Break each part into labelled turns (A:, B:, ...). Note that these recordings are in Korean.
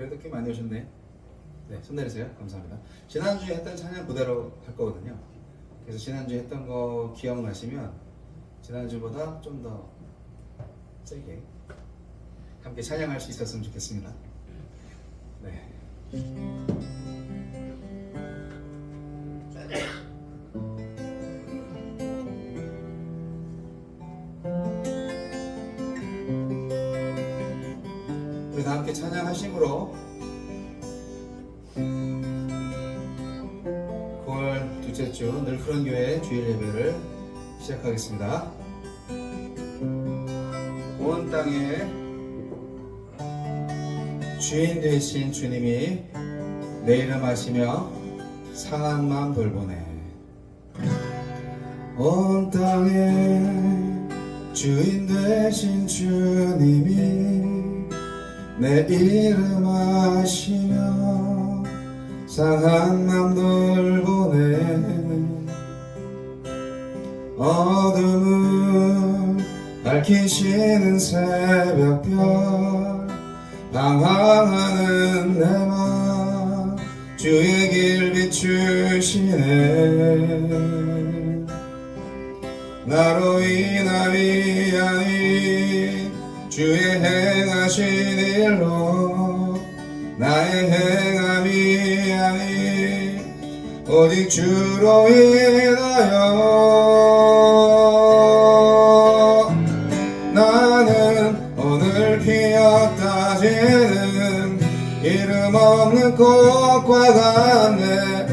A: 그래도 꽤 많이 오셨네. 네, 손 내리세요. 감사합니다. 지난주에 했던 찬양 그대로 할 거거든요. 그래서 지난주에 했던 거 기억나시면 지난주보다 좀 더 세게 함께 찬양할 수 있었으면 좋겠습니다. 네. 우리 다 함께 찬양하심으로 9월 둘째 주 늘푸른 교회 주일 예배를 시작하겠습니다. 온 땅에 주인 되신 주님이 내 이름 아시며 상한 마음 돌보네. 온 땅에 주인 되신 주님이 내 이름 아시며 상한 맘 돌보네. 어둠을 밝히시는 새벽별 방황하는 내 맘 주의 길 비추시네. 나로 인함이 아닌 주의 행하신 일로 나의 행함이 아닌 오직 주로 인하여 나는 오늘 피었다 지는 이름 없는 꽃과 같네.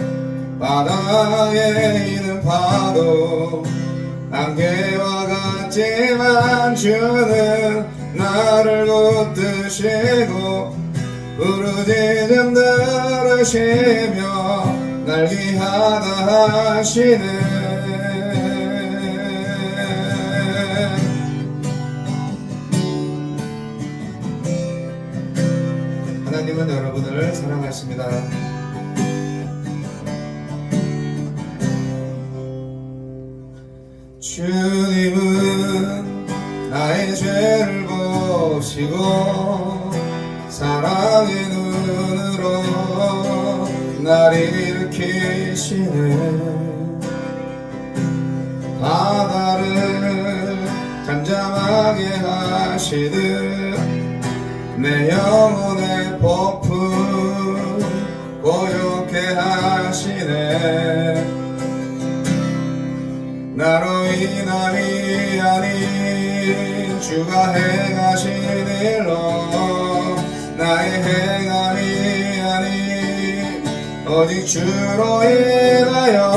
A: 바다에 있는 파도 안개와 같지만 주는 나를 붙드시고 부르짖음 들으시며 날 귀하다 하시네. 하나님은 여러분을 사랑하십니다. 주님은 나의 죄를 보시고 사랑의 눈으로 날 일으키시네. 바다를 잠잠하게 하시듯 내 영혼의 폭풍 고요케 하시네. 나로 인함이 아닌 주가 행하신 일로 나의 행함이 아닌 오직 주로 인하여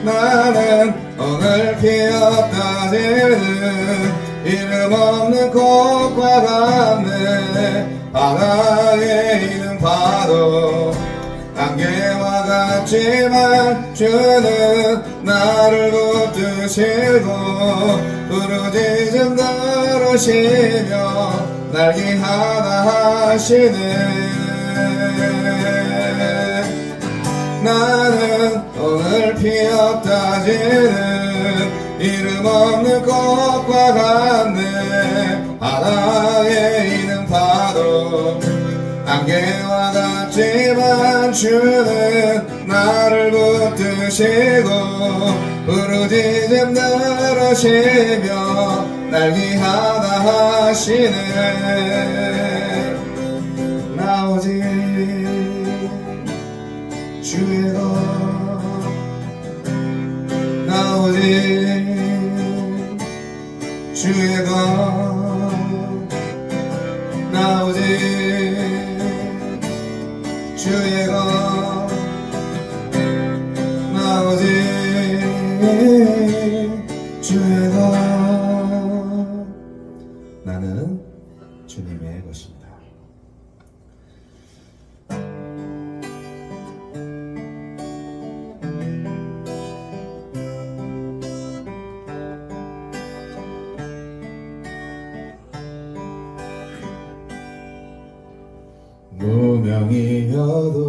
A: 나는 오늘 피었다 지는 이름 없는 꽃과 같네. 바다에 있는 파도 안개와 같지만 주는 나를 붙드시고 부르짖음 들으시며 날 귀하다 하시네. 나는 오늘 피었다 지는 이름 없는 꽃과 같네. 바다에 있는 파도 안개와 같지만 주는 나를 붙드시고 부르짖음 들으시며 날 귀하다 하시네. 나 오직 주의 것 나 오직 주의 것 나 오직 주의 것 나 오직 주의 것 나는 주님의 것입니다. 무명이어도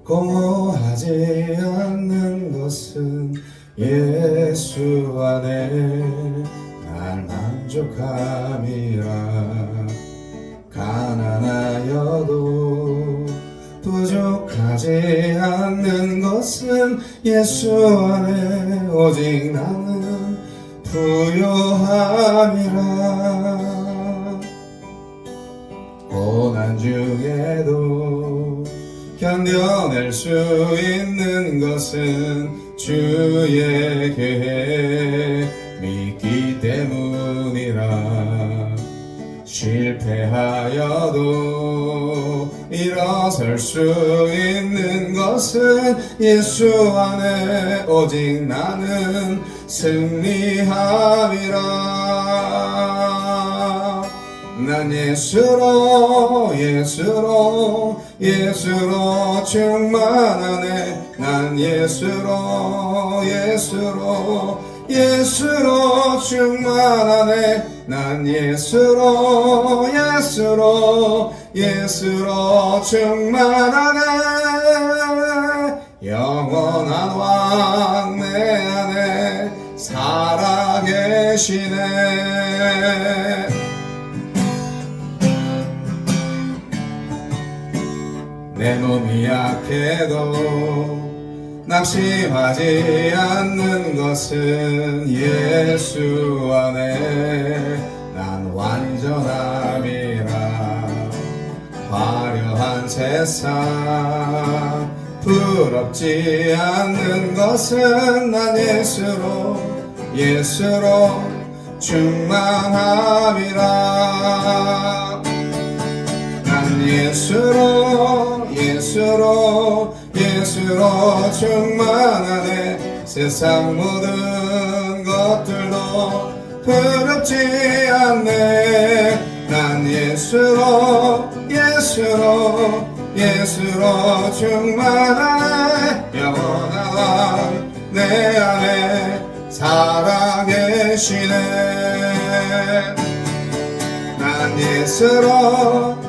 A: 공허하지 않는 것은 예수 안에 날 만족 부족함이라 가난하여도 부족하지 않는 것은 예수 안에 오직 나는 부요함이라 고난 중에도 견뎌낼 수 있는 것은 주의 계획 믿기 때문이라 실패하여도 일어설 수 있는 것은 예수 안에 오직 나는 승리함이라 난 예수로 충만하네 난 예수로 충만하네 난 예수로 충만하네 영원한 왕 내 안에 살아계시네 내 몸이 약해도 낙심하지 않는 것은 예수 안에 난 완전함이라 화려한 세상 부럽지 않는 것은 난 예수로 충만함이라 난 예수로 충만하네 세상 모든 것들도 부럽지 않네 난 예수로 충만하네 영원한 왕 내 안에 살아계시네 난 예수로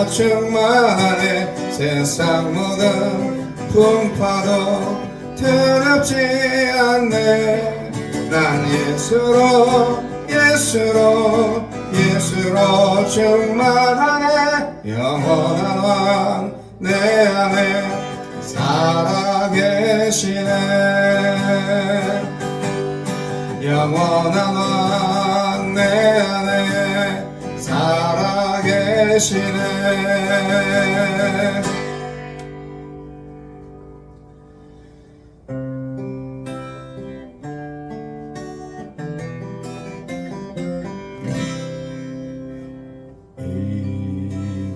A: 충만하네 세상 모든 풍파도 두렵지 않네 난 예수로 충만하네 영원한 왕 내 안에 살아계시네 영원한 왕 내 안에 살아계시네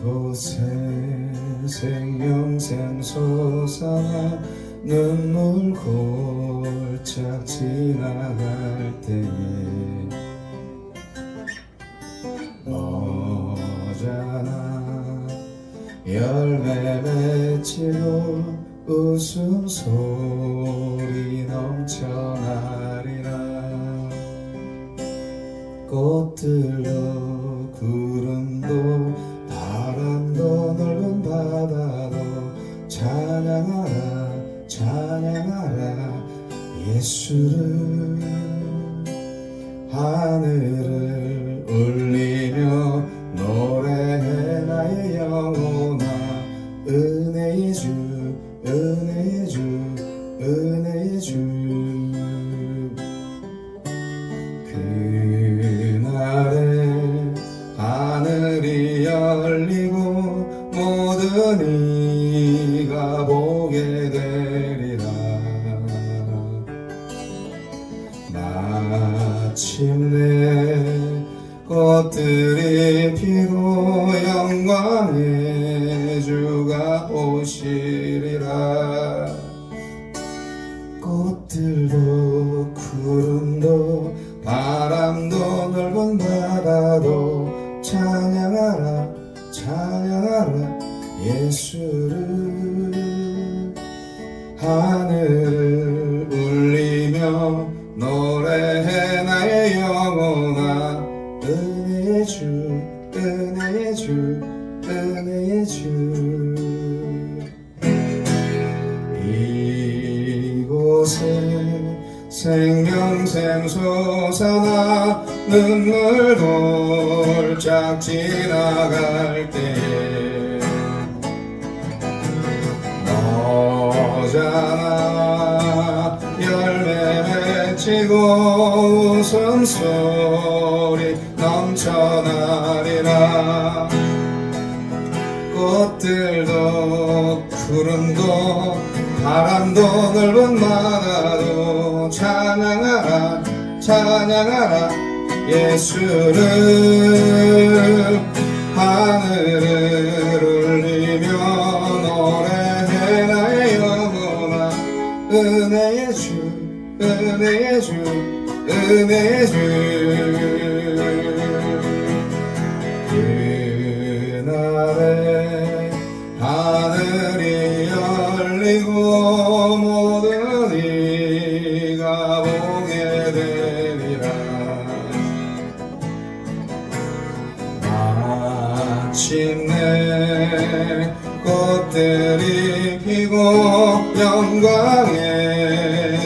A: 이곳에 생명샘 솟아나 눈물 골짝 지나갈 때에 너잖아 열매 맺히고 웃음소리 넘쳐나리라 꽃들도 구름도 바람도 넓은 바다도 찬양하라 예수를 하늘을 울리며 노래해 나의 영혼아 은혜의 주 그날에 하늘이 열리고 모든 이가 보게 되리라 마침내 꽃들이 피고 영광의 주가 오시리라 꽃들도 구름도 바람도 넓은 바다도 찬양하라 예수를 하늘을 울리며 노래해 나의 영혼아 은혜의 주 이곳에 생명샘 솟아나 눈물 골짝 지나갈 때에 너잖아 열매 맺히고 웃음소리 넘쳐나리라. 꽃들도 구름도 바람도 넓은 바다도 찬양하라 찬양하라 예수를. 하늘을 울리며 노래해 나의 영혼아 은혜의 주 은혜의 주 은혜의 주. 그날에 하늘이 열리고 모든 이가 보게 되리라. 마침내 꽃들이 피고 영광의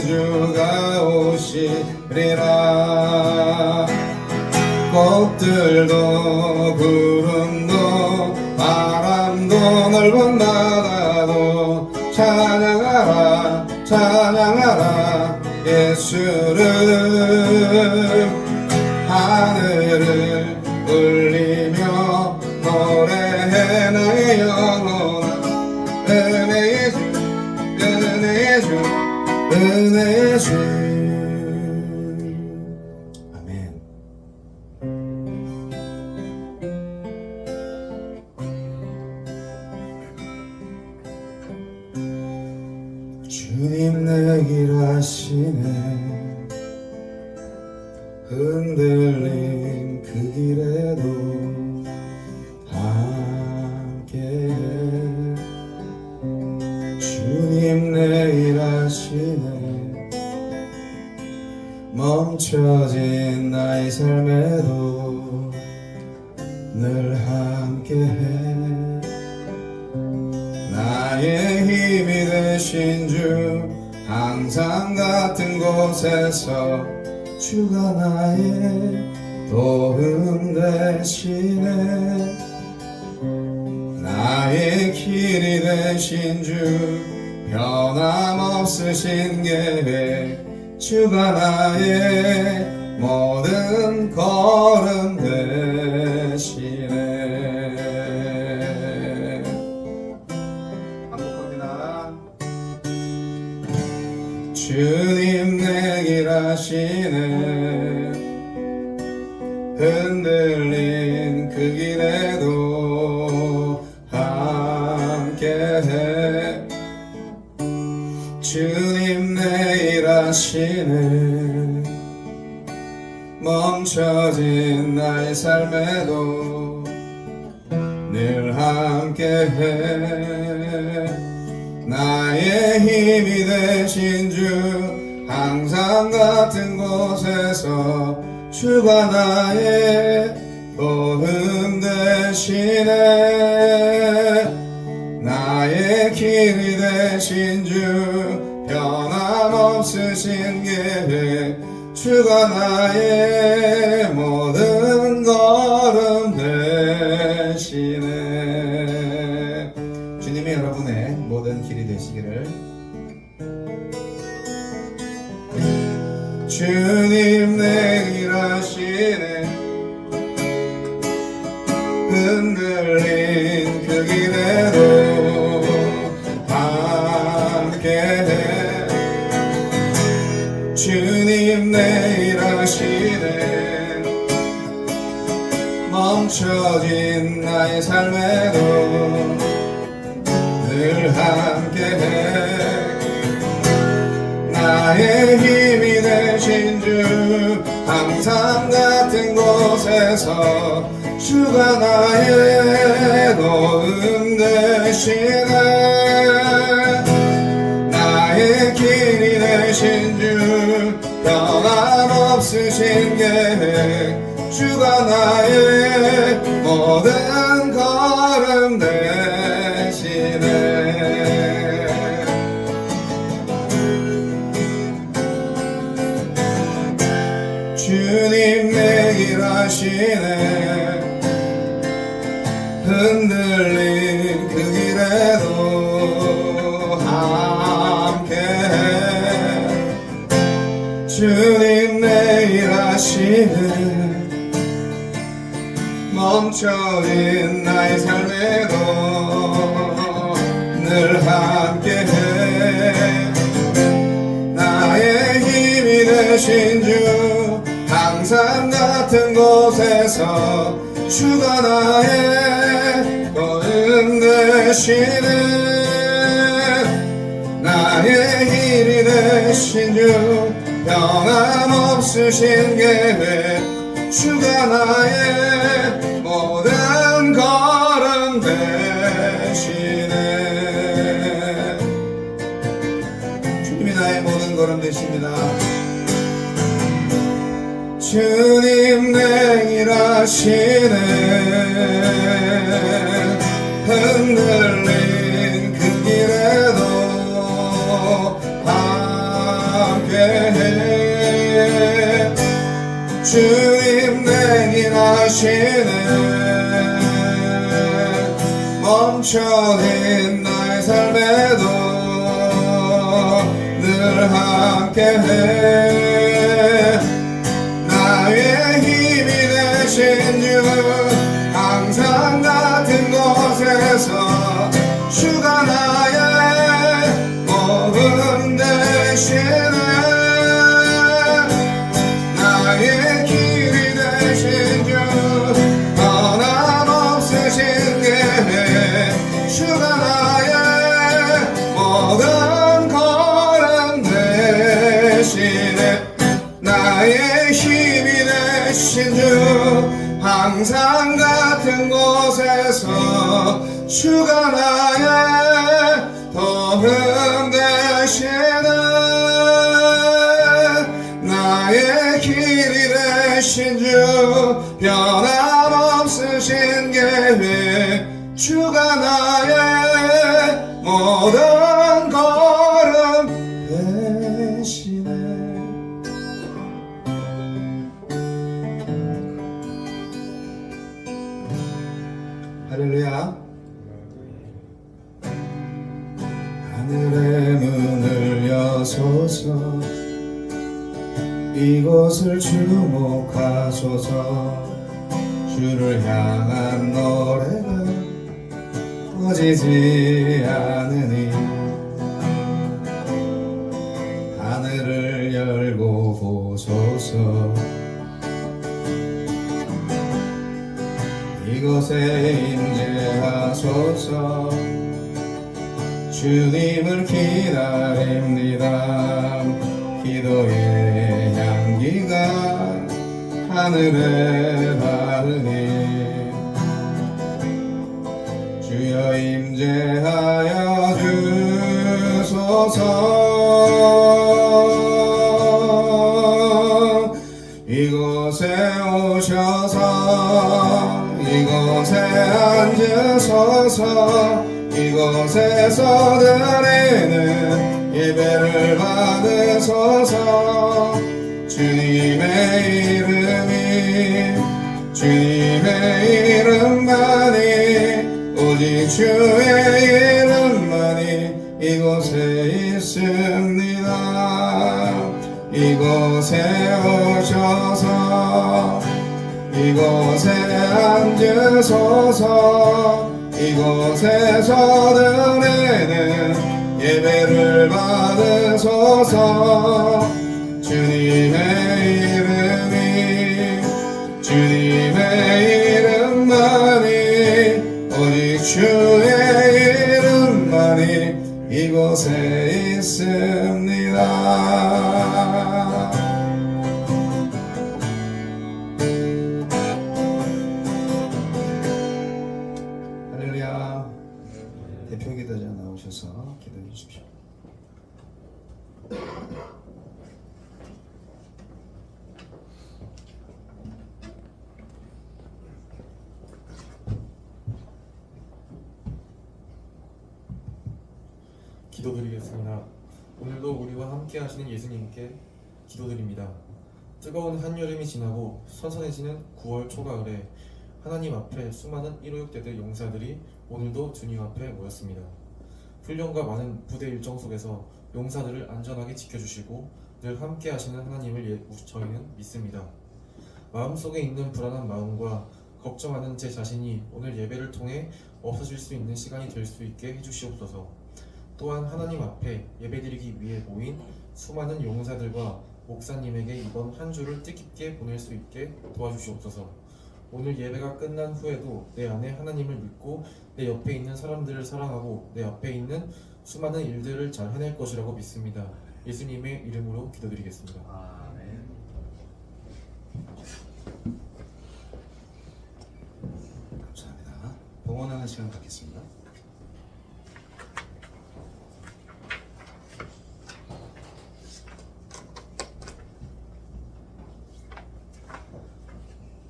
A: 주가 오시리라. 꽃들도 구름도 바람도 넓은 바다도 찬양하라 찬양하라 예수를. 하늘을 울리며 노래해 나의 영혼아 은혜의 주 은혜의 주 은혜의 주. 아멘. 주님 내 길 아시네. 흔들린 그 길에도 함께해. 주님 내 일 아시네. 멈춰진 나의 삶에도 늘 함께해. 나의 힘이 되신 주 항상 같은 곳에서 주가 나의 도움 되시네. 나의 길이 되신 주 변함없으신 계획 주가 나의 모든 걸음 되시네. 반복합니다. 주님 내 길 아시네. 흔들린 그 길에도 함께해. 주님 내 일 아시네. 멈춰진 나의 삶에도 늘 함께해. 나의 힘이 되신 주 항상 같은 곳에서 주가 나의 도움 되시네. 나의 길이 되신 주 변함없으신 계획 주가 나의 모든 걸음 되시네. 주님이 여러분의 모든 길이 되시기를. 주님 내 길 아시네. 흔들린 그 길에도 함께해. 주님 내 일 아시네. 멈춰진 나의 삶에도 늘 함께해. 나의 힘이 되신 주 항상 같은 곳에서 주가 나의 도움 되시네. 나의 길이 되신 주 변함없으신 계획 주가 나의 모든 걸음 되시네. 주님 내길 하시네. 흔들린 그 길에도 함께해. 주님 내길 하시네. 멈춰진 나의 삶에도 늘 함께해. 나의 힘이 되신 주, 항상 같은 곳에서 주가 나의 거름 되시네. 나의 힘이 되신 주, 변함없으신 계획, 주가 나의 모든 걸음 되시네. 주님이 나의 모든 걸음 되십니다. 주님 내길 하시네. 흔들린 그 길에도 함께해. 주님 내길 하시네. 멈춰진 나의 삶에도 늘 함께해. 나의 힘이 되신 주, 항상 같은 곳에서 주가 나의 모든 되시네. 나의 길이 되신 주, 변함없으신 계획, 주가 나의 모든 걸음 되시네. 나의 힘이 되신 주, 항상 같은 곳에서 주가 나의 도움 되시네. 나의 길이 되신 주, 변함없으신 계획, 주가 나의 모든 걸음 되시네. 할렐루야. 하늘의 문을 여소서, 이곳을 주목하소서. 주를 향한 노래가 꺼지지 않으니 하늘을 열고 보소서. 이곳에 임재하소서. 주님을 기다립니다. 기도의 향기가 하늘에 바르니 주여 임재하여 주소서. 이곳에 오셔서 이곳에 앉으소서. 이곳에서 드리는 예배를 받으소서. 주님의 이름만이 오직 주의 이름만이 이곳에 있습니다. 이곳에 오셔서 이곳에 앉으소서. 이곳에서 드리는 예배를 받으소서. 주님의 이름만이 오직 주의 이름만이 이곳에 있습니다. 할렐루야. 대표 기도자 나오셔서 기도해 주십시오.
B: 기도드리겠습니다. 오늘도 우리와 함께 하시는 예수님께 기도드립니다. 뜨거운 한여름이 지나고 선선해지는 9월 초가을에 하나님 앞에 수많은 156대대 용사들이 오늘도 주님 앞에 모였습니다. 훈련과 많은 부대 일정 속에서 용사들을 안전하게 지켜주시고 늘 함께 하시는 하나님을 저희는 믿습니다. 마음속에 있는 불안한 마음과 걱정하는 제 자신이 오늘 예배를 통해 없어질 수 있는 시간이 될 수 있게 해주시옵소서. 또한 하나님 앞에 예배드리기 위해 모인 수많은 용사들과 목사님에게 이번 한 주를 뜻깊게 보낼 수 있게 도와주시옵소서. 오늘 예배가 끝난 후에도 내 안에 하나님을 믿고 내 옆에 있는 사람들을 사랑하고 내 앞에 있는 수많은 일들을 잘 해낼 것이라고 믿습니다. 예수님의 이름으로 기도드리겠습니다.
A: 아멘. 감사합니다. 봉헌하는 시간 갖겠습니다.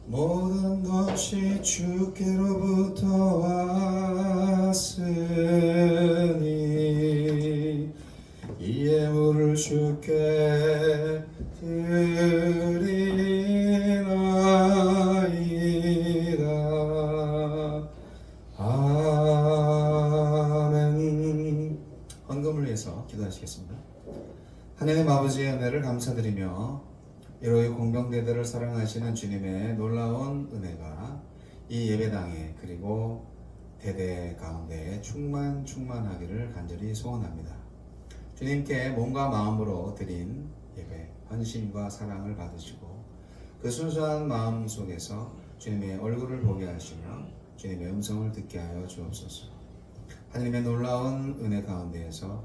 A: 모든 것이 주께로부터 왔으니 이 예물을 주께 드리나이다. 아멘. 헌금을 위해서 기도하시겠습니다. 하나님 아버지의 은혜를 감사드리며 이로의 공병대들을 사랑하시는 주님의 놀라운 은혜가 이 예배당에 그리고 대대 가운데 충만하기를 간절히 소원합니다. 주님께 몸과 마음으로 드린 예배, 헌신과 사랑을 받으시고 그 순수한 마음 속에서 주님의 얼굴을 보게 하시며 주님의 음성을 듣게 하여 주옵소서. 하나님의 놀라운 은혜 가운데에서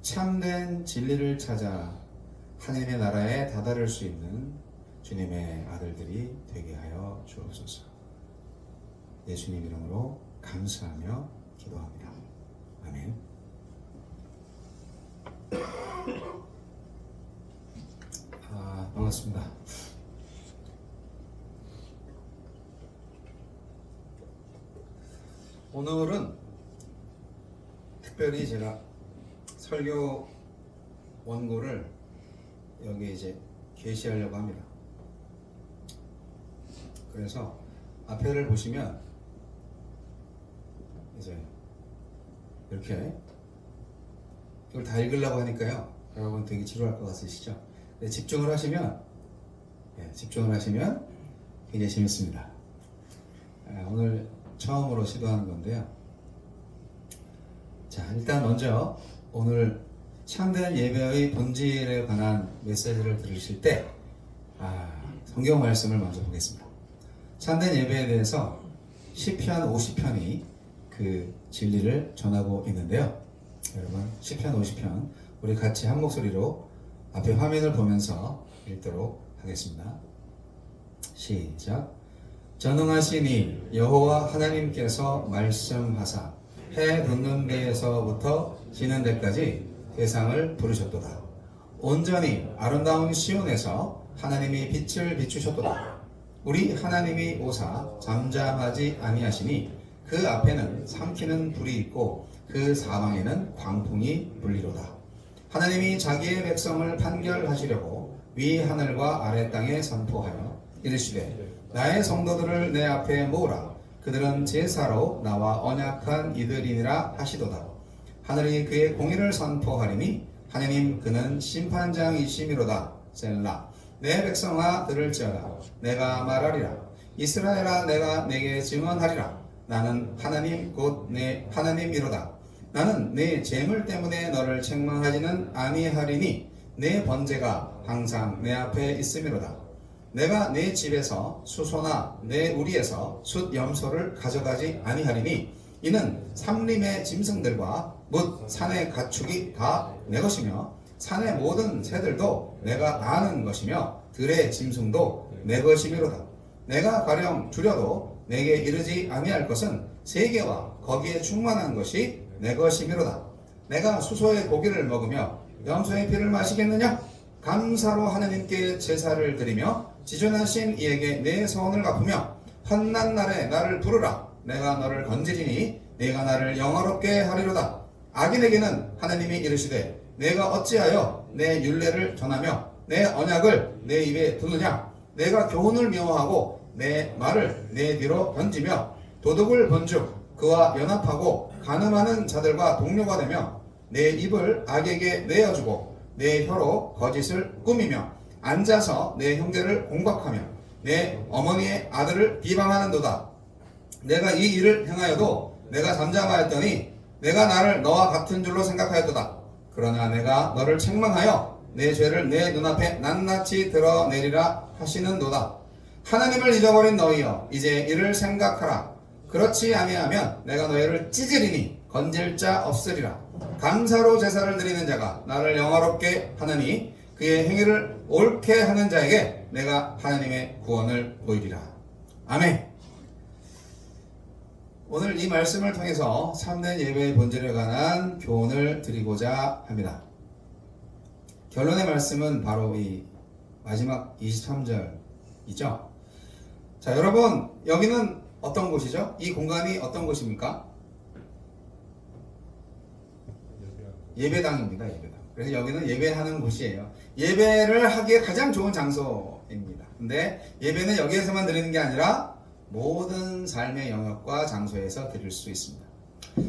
A: 참된 진리를 찾아 하나님의 나라에 다다를 수 있는 주님의 아들들이 되게 하여 주옵소서. 예수님 이름으로 감사하며 기도합니다. 아멘. 반갑습니다. 오늘은 특별히 제가 설교 원고를 여기 이제 게시하려고 합니다. 그래서 앞에를 보시면 이제 이렇게 이걸 다 읽으려고 하니까요, 여러분 되게 지루할 것 같으시죠? 근데 집중을 하시면 굉장히 재밌습니다. 오늘 처음으로 시도하는 건데요. 자, 일단 먼저 오늘 참된 예배의 본질에 관한 메시지를 들으실 때 성경 말씀을 먼저 보겠습니다. 참된 예배에 대해서 시편 50편이 그 진리를 전하고 있는데요. 여러분 시편 50편 우리 같이 한 목소리로 앞에 화면을 보면서 읽도록 하겠습니다. 시작. 전능하시니 여호와 하나님께서 말씀하사 해 돋는 데에서부터 지는 데까지 세상을 부르셨도다. 온전히 아름다운 시온에서 하나님이 빛을 비추셨도다. 우리 하나님이 오사 잠잠하지 아니하시니 그 앞에는 삼키는 불이 있고 그 사방에는 광풍이 불리로다. 하나님이 자기의 백성을 판결하시려고 위 하늘과 아래 땅에 선포하여 이르시되 나의 성도들을 내 앞에 모으라. 그들은 제사로 나와 언약한 이들이니라 하시도다. 하늘이 그의 공의를 선포하리니 하나님 그는 심판장이시미로다. 셀라. 내 백성아 들을지어다. 내가 말하리라. 이스라엘아 내가 내게 증언하리라. 나는 하나님 곧 내 하나님이로다. 나는 내 재물 때문에 너를 책망하지는 아니하리니 내 번제가 항상 내 앞에 있음이로다. 내가 내 집에서 수소나 내 우리에서 숫 염소를 가져가지 아니하리니 이는 삼림의 짐승들과 뭇 산의 가축이 다 내 것이며 산의 모든 새들도 내가 아는 것이며 들의 짐승도 내 것이미로다. 내가 가령 줄여도 내게 이르지 아니할 것은 세계와 거기에 충만한 것이 내 것이미로다. 내가 수소의 고기를 먹으며 염소의 피를 마시겠느냐? 감사로 하나님께 제사를 드리며 지존하신 이에게 내 서원을 갚으며 환난 날에 나를 부르라. 내가 너를 건지리니 내가 나를 영화롭게 하리로다. 악인에게는 하나님이 이르시되 내가 어찌하여 내 율례를 전하며 내 언약을 내 입에 두느냐? 내가 교훈을 미워하고 내 말을 내 뒤로 던지며 도둑을 본즉 그와 연합하고 간음하는 자들과 동료가 되며 내 입을 악에게 내어주고 내 혀로 거짓을 꾸미며 앉아서 내 형제를 공박하며 내 어머니의 아들을 비방하는도다. 내가 이 일을 행하여도 내가 잠잠하였더니 내가 나를 너와 같은 줄로 생각하였도다. 그러나 내가 너를 책망하여 내 죄를 내 눈앞에 낱낱이 드러내리라 하시는도다. 하나님을 잊어버린 너희여 이제 이를 생각하라. 그렇지 아니하면 내가 너희를 찢으리니 건질 자 없으리라. 감사로 제사를 드리는 자가 나를 영화롭게 하느니 그의 행위를 옳게 하는 자에게 내가 하나님의 구원을 보이리라. 아멘. 오늘 이 말씀을 통해서 참된 예배의 본질에 관한 교훈을 드리고자 합니다. 결론의 말씀은 바로 이 마지막 23절이죠. 자, 여러분 여기는 어떤 곳이죠? 이 공간이 어떤 곳입니까? 예배당입니다. 예배당. 그래서 여기는 예배하는 곳이에요. 예배를 하기에 가장 좋은 장소입니다. 근데 예배는 여기에서만 드리는 게 아니라 모든 삶의 영역과 장소에서 드릴 수 있습니다.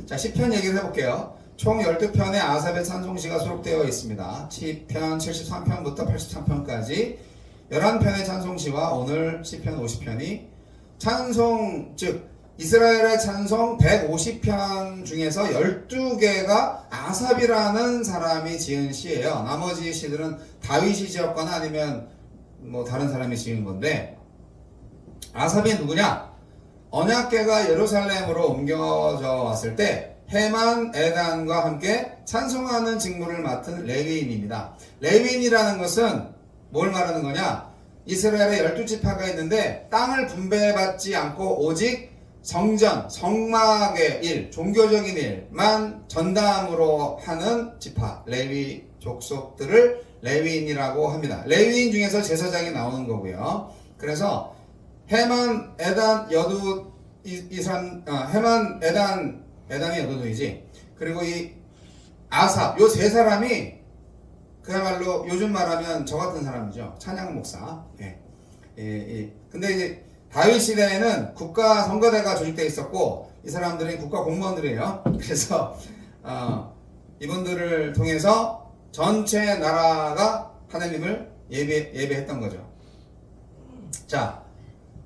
A: 자, 시편 얘기를 해볼게요. 총 12편의 아삽의 찬송시가 수록되어 있습니다. 시편 73편부터 83편까지 11편의 찬송시와 오늘 시편 50편이 찬송, 즉 이스라엘의 찬송 150편 중에서 12개가 아삽이라는 사람이 지은 시예요. 나머지 시들은 다윗이 지었거나 아니면 뭐 다른 사람이 지은 건데, 아삽이 누구냐? 언약궤가 예루살렘으로 옮겨져 왔을 때 헤만, 에단과 함께 찬송하는 직무를 맡은 레위인입니다. 레위인이라는 것은 뭘 말하는 거냐? 이스라엘에 12지파가 있는데 땅을 분배받지 않고 오직 성전, 성막의 일, 종교적인 일만 전담으로 하는 지파, 레위 족속들을 레위인이라고 합니다. 레위인 중에서 제사장이 나오는 거고요. 그래서 헤만, 에단, 여두, 헤만, 에단이 여두이지. 그리고 이 아삽, 요 세 사람이 그야말로 요즘 말하면 저 같은 사람이죠. 찬양 목사. 근데 이제 다윗 시대에는 국가 선거대가 조직되어 있었고 이 사람들이 국가 공무원들이에요. 그래서 이분들을 통해서 전체 나라가 하나님을 예배했던 거죠. 자,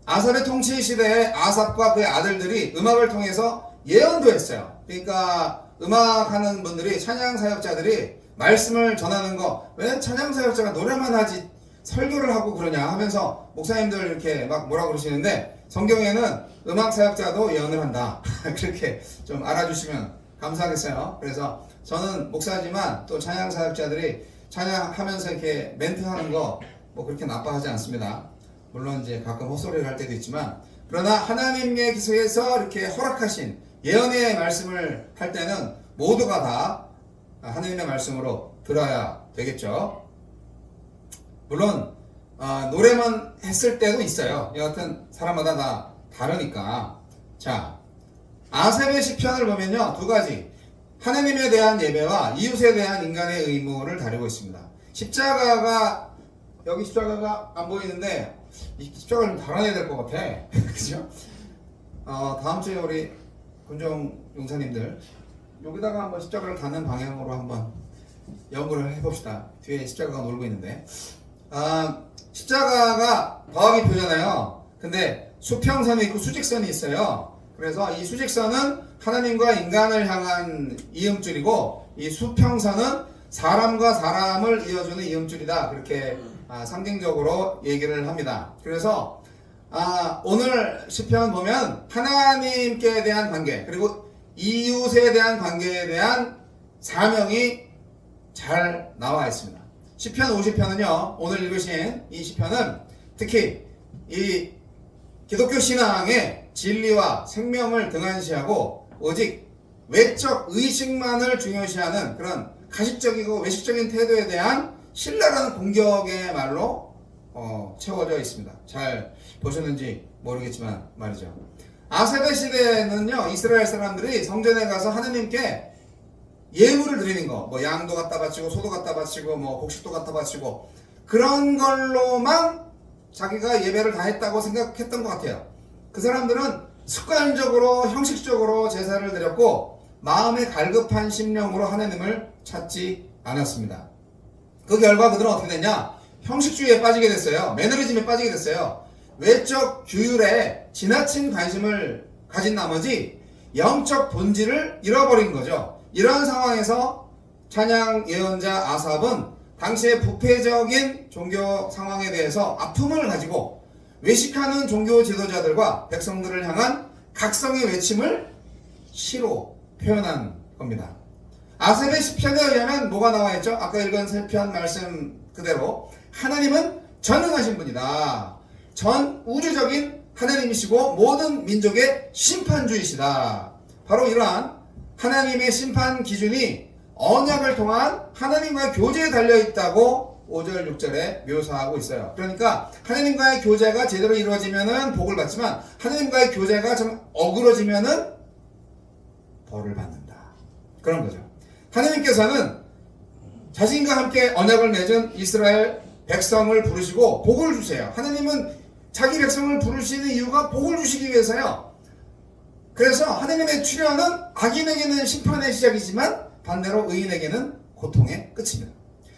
A: 아삽의 통치 시대에 아삽과 그의 아들들이 음악을 통해서 예언도 했어요. 그러니까 음악하는 분들이, 찬양 사역자들이 말씀을 전하는 거, 왜 찬양 사역자가 노래만 하지 설교를 하고 그러냐 하면서 목사님들 이렇게 막 뭐라 그러시는데, 성경에는 음악 사역자도 예언을 한다. 그렇게 좀 알아주시면 감사하겠어요. 그래서 저는 목사지만 또 찬양 사역자들이 찬양하면서 이렇게 멘트하는 거 뭐 그렇게 나빠하지 않습니다. 물론 이제 가끔 헛소리를 할 때도 있지만, 그러나 하나님의 기소에서 이렇게 허락하신 예언의 말씀을 할 때는 모두가 다 하나님의 말씀으로 들어야 되겠죠. 물론 노래만 했을 때도 있어요. 여하튼 사람마다 다 다르니까. 자, 아삽의 시편을 보면요, 두 가지, 하나님에 대한 예배와 이웃에 대한 인간의 의무를 다루고 있습니다. 십자가가, 여기 십자가가 안 보이는데 이 십자가를 좀 달아내야 될 것 같아. 그죠? 다음 주에 우리 군종 용사님들 여기다가 한번 십자가를 다는 방향으로 한번 연구를 해봅시다. 뒤에 십자가가 놀고 있는데, 십자가가 더하기 표잖아요. 근데 수평선이 있고 수직선이 있어요. 그래서 이 수직선은 하나님과 인간을 향한 이음줄이고, 이 수평선은 사람과 사람을 이어주는 이음줄이다. 그렇게 상징적으로 얘기를 합니다. 그래서 오늘 시편 보면 하나님께 대한 관계, 그리고 이웃에 대한 관계에 대한 사명이 잘 나와 있습니다. 시편 50편은요, 오늘 읽으신 이 시편은 특히 이 기독교 신앙의 진리와 생명을 등한시하고 오직 외적 의식만을 중요시하는 그런 가식적이고 외식적인 태도에 대한 신랄한 공격의 말로 채워져 있습니다. 잘 보셨는지 모르겠지만 말이죠. 아삽의 시대에는요, 이스라엘 사람들이 성전에 가서 하나님께 예물을 드리는 거, 뭐 양도 갖다 바치고 소도 갖다 바치고 뭐 곡식도 갖다 바치고, 그런 걸로만 자기가 예배를 다 했다고 생각했던 것 같아요. 그 사람들은 습관적으로 형식적으로 제사를 드렸고 마음의 갈급한 심령으로 하나님을 찾지 않았습니다. 그 결과 그들은 어떻게 됐냐? 형식주의에 빠지게 됐어요. 매너리즘에 빠지게 됐어요. 외적 규율에 지나친 관심을 가진 나머지 영적 본질을 잃어버린 거죠. 이러한 상황에서 찬양 예언자 아삽은 당시의 부패적인 종교 상황에 대해서 아픔을 가지고 외식하는 종교 지도자들과 백성들을 향한 각성의 외침을 시로 표현한 겁니다. 아삽의 시편에 의하면 뭐가 나와 있죠? 아까 읽은 시편 말씀 그대로 하나님은 전능하신 분이다. 전 우주적인 하나님이시고 모든 민족의 심판주이시다. 바로 이러한 하나님의 심판 기준이 언약을 통한 하나님과의 교제에 달려있다고 5절 6절에 묘사하고 있어요. 그러니까 하나님과의 교제가 제대로 이루어지면 복을 받지만 하나님과의 교제가 좀 어그러지면 벌을 받는다. 그런 거죠. 하나님께서는 자신과 함께 언약을 맺은 이스라엘 백성을 부르시고 복을 주세요. 하나님은 자기 백성을 부르시는 이유가 복을 주시기 위해서요. 그래서 하나님의 출현은 악인에게는 심판의 시작이지만 반대로 의인에게는 고통의 끝입니다.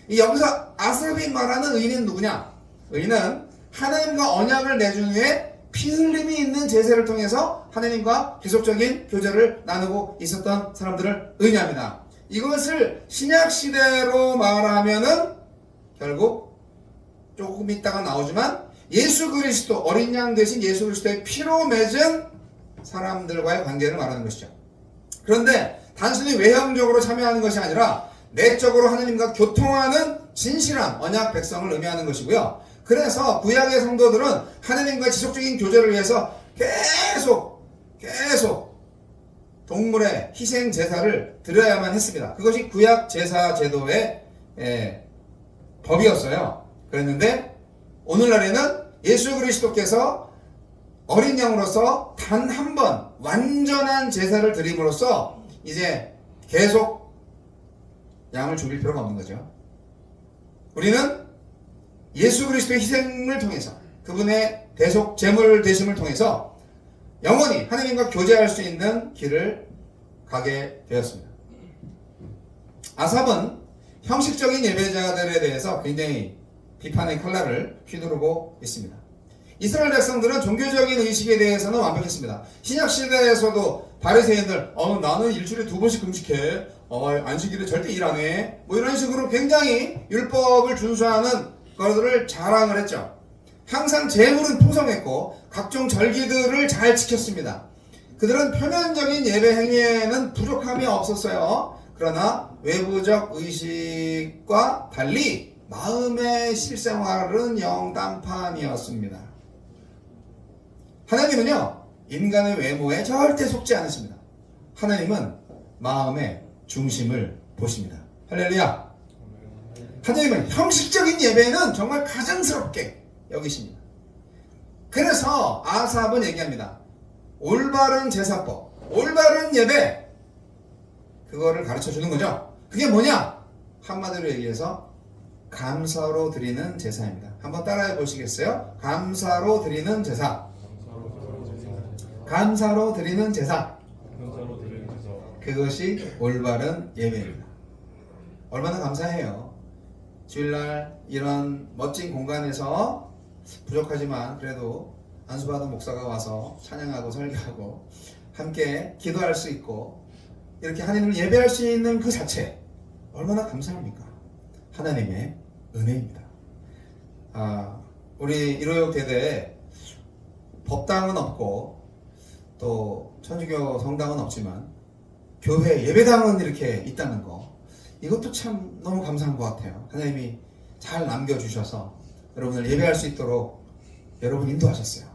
A: 이 여기서 아삽이 말하는 의인은 누구냐? 의인은 하나님과 언약을 맺은 후에 피 흘림이 있는 제사를 통해서 하나님과 계속적인 교제를 나누고 있었던 사람들을 의미합니다. 이것을 신약 시대로 말하면은 결국 조금 있다가 나오지만 예수 그리스도 어린 양 대신 예수 그리스도의 피로 맺은 사람들과의 관계를 말하는 것이죠. 그런데 단순히 외형적으로 참여하는 것이 아니라 내적으로 하나님과 교통하는 진실한 언약 백성을 의미하는 것이고요. 그래서 구약의 성도들은 하나님과 지속적인 교제를 위해서 계속 동물의 희생 제사를 드려야만 했습니다. 그것이 구약 제사 제도의 법이었어요. 그랬는데 오늘날에는 예수 그리스도께서 어린 양으로서 단 한 번 완전한 제사를 드림으로써 이제 계속 양을 죽일 필요가 없는 거죠. 우리는 예수 그리스도의 희생을 통해서 그분의 대속 제물 되심을 통해서 영원히 하나님과 교제할 수 있는 길을 가게 되었습니다. 아삽은 형식적인 예배자들에 대해서 굉장히 비판의 칼날을 휘두르고 있습니다. 이스라엘 백성들은 종교적인 의식에 대해서는 완벽했습니다. 신약 시대에서도 바리새인들 나는 일주일에 2번씩 금식해. 안식일에 절대 일 안 해. 뭐 이런 식으로 굉장히 율법을 준수하는 것들을 자랑을 했죠. 항상 재물은 풍성했고 각종 절기들을 잘 지켰습니다. 그들은 표면적인 예배 행위에는 부족함이 없었어요. 그러나 외부적 의식과 달리 마음의 실생활은 영단판이었습니다. 하나님은요, 인간의 외모에 절대 속지 않으십니다. 하나님은 마음의 중심을 보십니다. 할렐루야. 하나님은 형식적인 예배는 정말 가증스럽게 여기십니다. 그래서 아삽은 얘기합니다. 올바른 제사법, 올바른 예배, 그거를 가르쳐 주는 거죠. 그게 뭐냐? 한마디로 얘기해서 감사로 드리는 제사입니다. 한번 따라해 보시겠어요? 감사로 드리는 제사. 감사로 드리는 제사. 그것이 올바른 예배입니다. 얼마나 감사해요. 주일날 이런 멋진 공간에서 부족하지만 그래도 안수받은 목사가 와서 찬양하고 설교하고 함께 기도할 수 있고 이렇게 하나님을 예배할 수 있는 그 자체 얼마나 감사합니까? 하나님의 은혜입니다. 우리 일호역 대대에 법당은 없고 또 천주교 성당은 없지만 교회 예배당은 이렇게 있다는 거, 이것도 참 너무 감사한 것 같아요. 하나님이 잘 남겨주셔서 여러분을 예배할 수 있도록 여러분 인도하셨어요.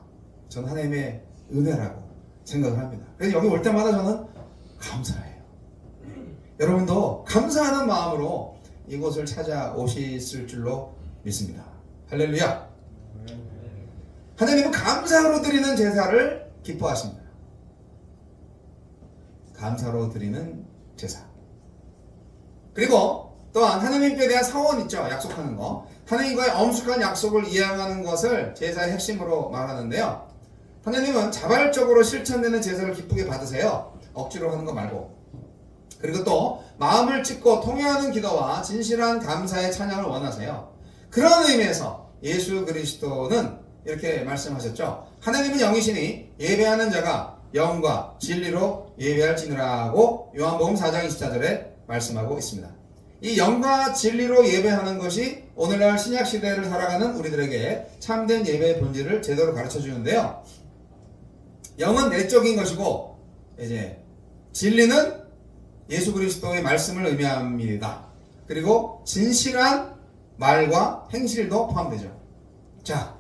A: 저는 하나님의 은혜라고 생각을 합니다. 그래서 여기 올 때마다 저는 감사해요. 여러분도 감사하는 마음으로 이곳을 찾아오셨을 줄로 믿습니다. 할렐루야. 하나님은 감사로 드리는 제사를 기뻐하십니다. 감사로 드리는 제사. 그리고 또한 하나님께 대한 서원 있죠. 약속하는 거. 하나님과의 엄숙한 약속을 이행하는 것을 제사의 핵심으로 말하는데요. 하나님은 자발적으로 실천되는 제사를 기쁘게 받으세요. 억지로 하는 거 말고. 그리고 또 마음을 찢고 통회하는 기도와 진실한 감사의 찬양을 원하세요. 그런 의미에서 예수 그리스도는 이렇게 말씀하셨죠. 하나님은 영이시니 예배하는 자가 영과 진리로 예배할지니라고 요한복음 4장 24절에 말씀하고 있습니다. 이 영과 진리로 예배하는 것이 오늘날 신약시대를 살아가는 우리들에게 참된 예배의 본질을 제대로 가르쳐 주는데요. 영은 내적인 것이고 이제 진리는 예수 그리스도의 말씀을 의미합니다. 그리고 진실한 말과 행실도 포함되죠. 자,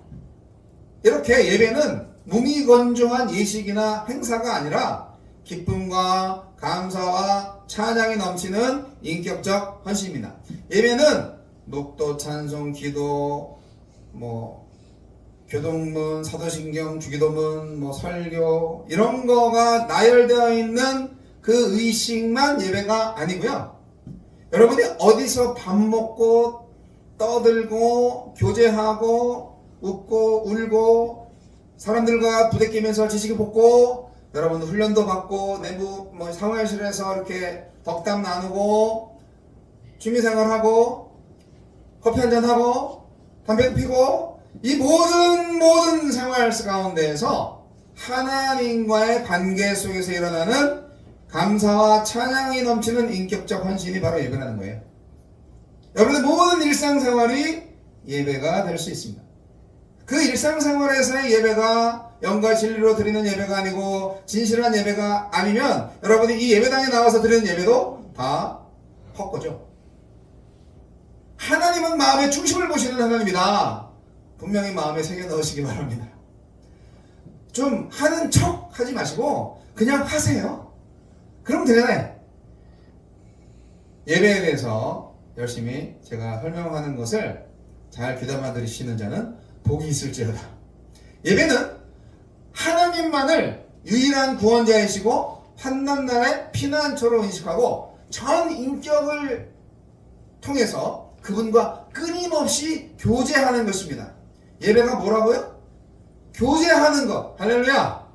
A: 이렇게 예배는 무미건조한 예식이나 행사가 아니라 기쁨과 감사와 찬양이 넘치는 인격적 헌신입니다. 예배는 녹도, 찬송, 기도, 교동문, 사도신경, 주기도문, 설교 이런 거가 나열되어 있는 그 의식만 예배가 아니고요. 여러분이 어디서 밥 먹고 떠들고 교제하고 웃고 울고 사람들과 부대끼면서 지식을 볶고 여러분 훈련도 받고 내부 사무실에서 이렇게 덕담 나누고 취미생활하고 커피 한잔하고 담배 피고 이 모든 생활 가운데에서 하나님과의 관계 속에서 일어나는 감사와 찬양이 넘치는 인격적 헌신이 바로 예배라는 거예요. 여러분의 모든 일상생활이 예배가 될 수 있습니다. 그 일상생활에서의 예배가 영과 진리로 드리는 예배가 아니고 진실한 예배가 아니면 여러분이 이 예배당에 나와서 드리는 예배도 다 헛거죠. 하나님은 마음의 중심을 보시는 하나님이다. 분명히 마음에 새겨 넣으시기 바랍니다. 좀 하는 척 하지 마시고 그냥 하세요. 그럼 되잖아요. 예배에 대해서 열심히 제가 설명하는 것을 잘 귀담아 들으시는 자는 복이 있을지어다. 예배는 하나님만을 유일한 구원자이시고 환난날의 피난처로 인식하고 전 인격을 통해서 그분과 끊임없이 교제하는 것입니다. 예배가 뭐라고요? 교제하는 것. 할렐루야.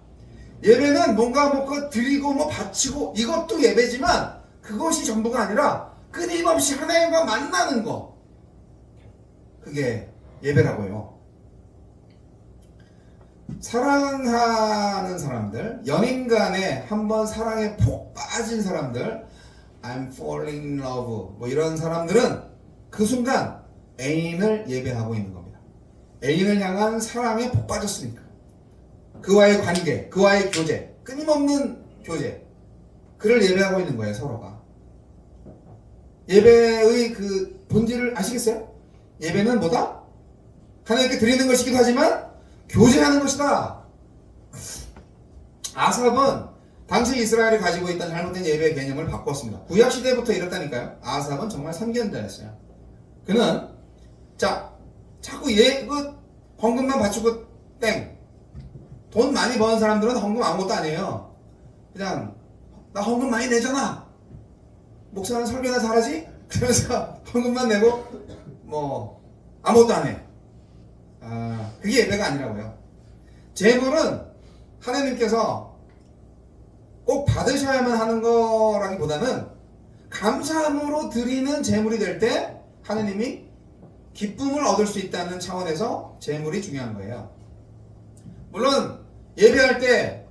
A: 예배는 뭔가 드리고 바치고 이것도 예배지만 그것이 전부가 아니라 끊임없이 하나님과 만나는 것. 그게 예배라고요. 사랑하는 사람들, 연인 간에 한번 사랑에 폭 빠진 사람들, I'm falling in love 이런 사람들은 그 순간 애인을 예배하고 있는 겁니다. 애인을 향한 사랑에 폭 빠졌으니까. 그와의 관계, 그와의 교제, 끊임없는 교제, 그를 예배하고 있는 거예요, 서로가. 예배의 그 본질을 아시겠어요? 예배는 뭐다? 하나님께 드리는 것이기도 하지만 교제하는 것이다. 아삽은 당시 이스라엘이 가지고 있던 잘못된 예배 개념을 바꿨습니다. 구약시대부터 이랬다니까요. 아삽은 정말 선견자였어요. 그는 자꾸 헌금만 바치고 땡. 돈 많이 버는 사람들은 헌금 아무것도 아니에요. 그냥 나 헌금 많이 내잖아. 목사는 설교나 잘하지? 그러면서 헌금만 내고 아무것도 안 해. 그게 예배가 아니라고요. 재물은 하나님께서 꼭 받으셔야만 하는 거라기보다는 감사함으로 드리는 재물이 될 때 하나님이 기쁨을 얻을 수 있다는 차원에서 재물이 중요한 거예요. 물론 예배할 때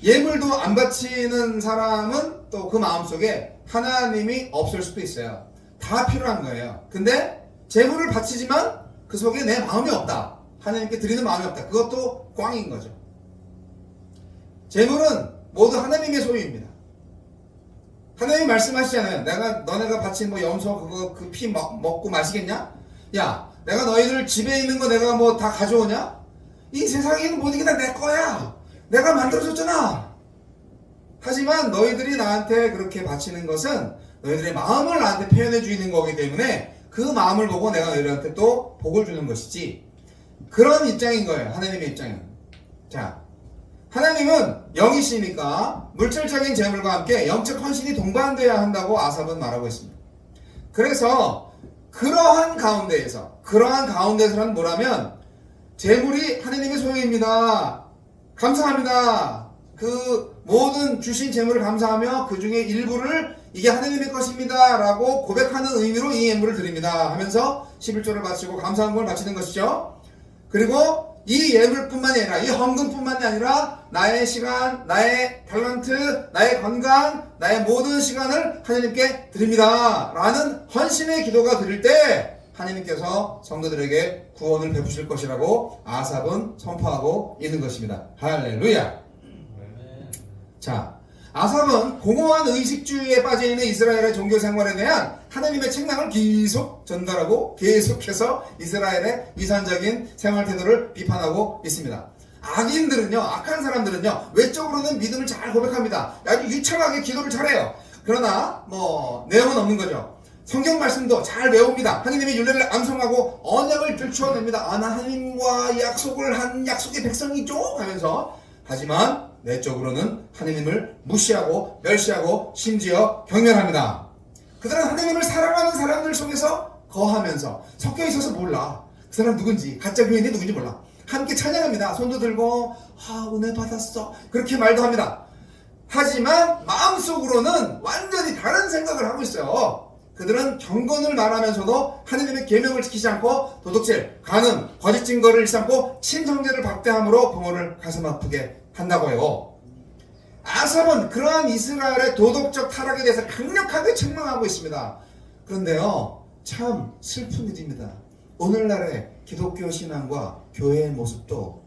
A: 예물도 안 바치는 사람은 또 그 마음속에 하나님이 없을 수도 있어요. 다 필요한 거예요. 근데 재물을 바치지만 그 속에 내 마음이 없다. 하나님께 드리는 마음이 없다. 그것도 꽝인 거죠. 재물은 모두 하나님의 소유입니다. 하나님이 말씀하시잖아요. 너네가 바친 염소 그 피 먹고 마시겠냐? 야, 내가 너희들 집에 있는 거 내가 다 가져오냐? 이 세상에 있는 모든 게 다 내 거야. 내가 만들어줬잖아. 하지만 너희들이 나한테 그렇게 바치는 것은 너희들의 마음을 나한테 표현해 주는 거기 때문에 그 마음을 보고 내가 너희들한테 또 복을 주는 것이지. 그런 입장인 거예요. 하나님의 입장은. 자, 하나님은 영이시니까 물질적인 재물과 함께 영적 헌신이 동반돼야 한다고 아삽은 말하고 있습니다. 그래서 그러한 가운데에서는 뭐라면 재물이 하나님의 소유입니다. 감사합니다. 그 모든 주신 재물을 감사하며 그 중에 일부를 이게 하나님의 것입니다 라고 고백하는 의미로 이 예물을 드립니다 하면서 11조를 바치고 감사한 걸 바치는 것이죠. 그리고 이 예물뿐만이 아니라 이 헌금뿐만이 아니라 나의 시간, 나의 탤런트, 나의 건강, 나의 모든 시간을 하나님께 드립니다 라는 헌신의 기도가 드릴 때 하나님께서 성도들에게 구원을 베푸실 것이라고 아삽은 선포하고 있는 것입니다. 할렐루야. 자, 아삽은 공허한 의식주의에 빠져있는 이스라엘의 종교 생활에 대한 하나님의 책망을 계속 전달하고 계속해서 이스라엘의 위선적인 생활 태도를 비판하고 있습니다. 악인들은요, 악한 사람들은요, 외적으로는 믿음을 잘 고백합니다. 아주 유창하게 기도를 잘해요. 그러나 내용은 없는 거죠. 성경 말씀도 잘 외웁니다. 하나님의 율례를 암송하고 언약을 들추어냅니다. 나 하나님과 약속을 한 약속의 백성이죠 하면서, 하지만 내적으로는 하나님을 무시하고 멸시하고 심지어 경멸합니다. 그들은 하나님을 사랑하는 사람들 속에서 거하면서 섞여 있어서 몰라. 그 사람 누군지, 가짜 교인이 누군지 몰라. 함께 찬양합니다. 손도 들고 은혜 받았어 그렇게 말도 합니다. 하지만 마음속으로는 완전히 다른 생각을 하고 있어요. 그들은 경건을 말하면서도 하나님의 계명을 지키지 않고 도둑질, 간음, 거짓 증거를 일삼고 친정제를 박대함으로 부모를 가슴 아프게 한다고요. 아삽은 그러한 이스라엘의 도덕적 타락에 대해서 강력하게 책망하고 있습니다. 그런데요, 참 슬픈 일입니다. 오늘날의 기독교 신앙과 교회의 모습도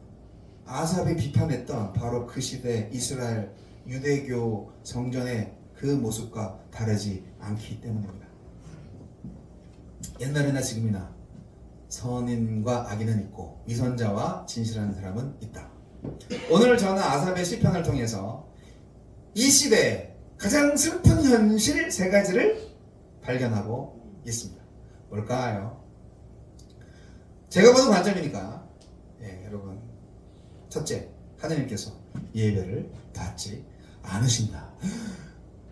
A: 아삽이 비판했던 바로 그 시대 이스라엘 유대교 성전의 그 모습과 다르지 않기 때문입니다. 옛날이나 지금이나 선인과 악인은 있고 위선자와 진실한 사람은 있다. 오늘 저는 아삽의 시편을 통해서 이 시대의 가장 슬픈 현실 세 가지를 발견하고 있습니다. 뭘까요? 제가 보는 관점이니까 여러분, 첫째, 하나님께서 예배를 받지 않으신다.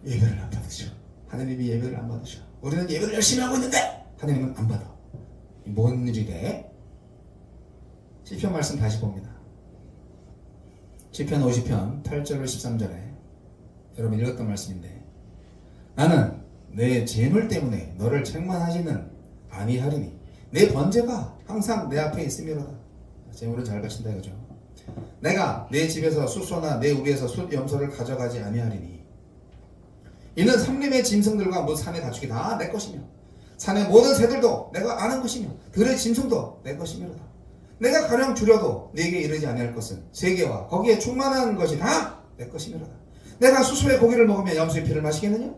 A: 예배를 안 받으셔. 하나님이 예배를 안 받으셔. 우리는 예배를 열심히 하고 있는데 하나님은 안 받아. 뭔 일이래? 시편 말씀 다시 봅니다. 시편 50편 8절 13절에 여러분 읽었던 말씀인데, 나는 내 재물 때문에 너를 책망하지는 아니하리니 내 번제가 항상 내 앞에 있음이로다. 재물은 잘 바친다 이거죠. 내가 내 집에서 숫소나 내 우리에서 숫 염소를 가져가지 아니하리니 이는 삼림의 짐승들과 무 산의 가축이 다 내 것이며 산의 모든 새들도 내가 아는 것이며 들의 짐승도 내 것이미로다. 내가 가령 줄여도 네게 이르지 아니할 것은 세계와 거기에 충만한 것이 다 내 것이미로다. 내가 수소의 고기를 먹으며 염소의 피를 마시겠느냐?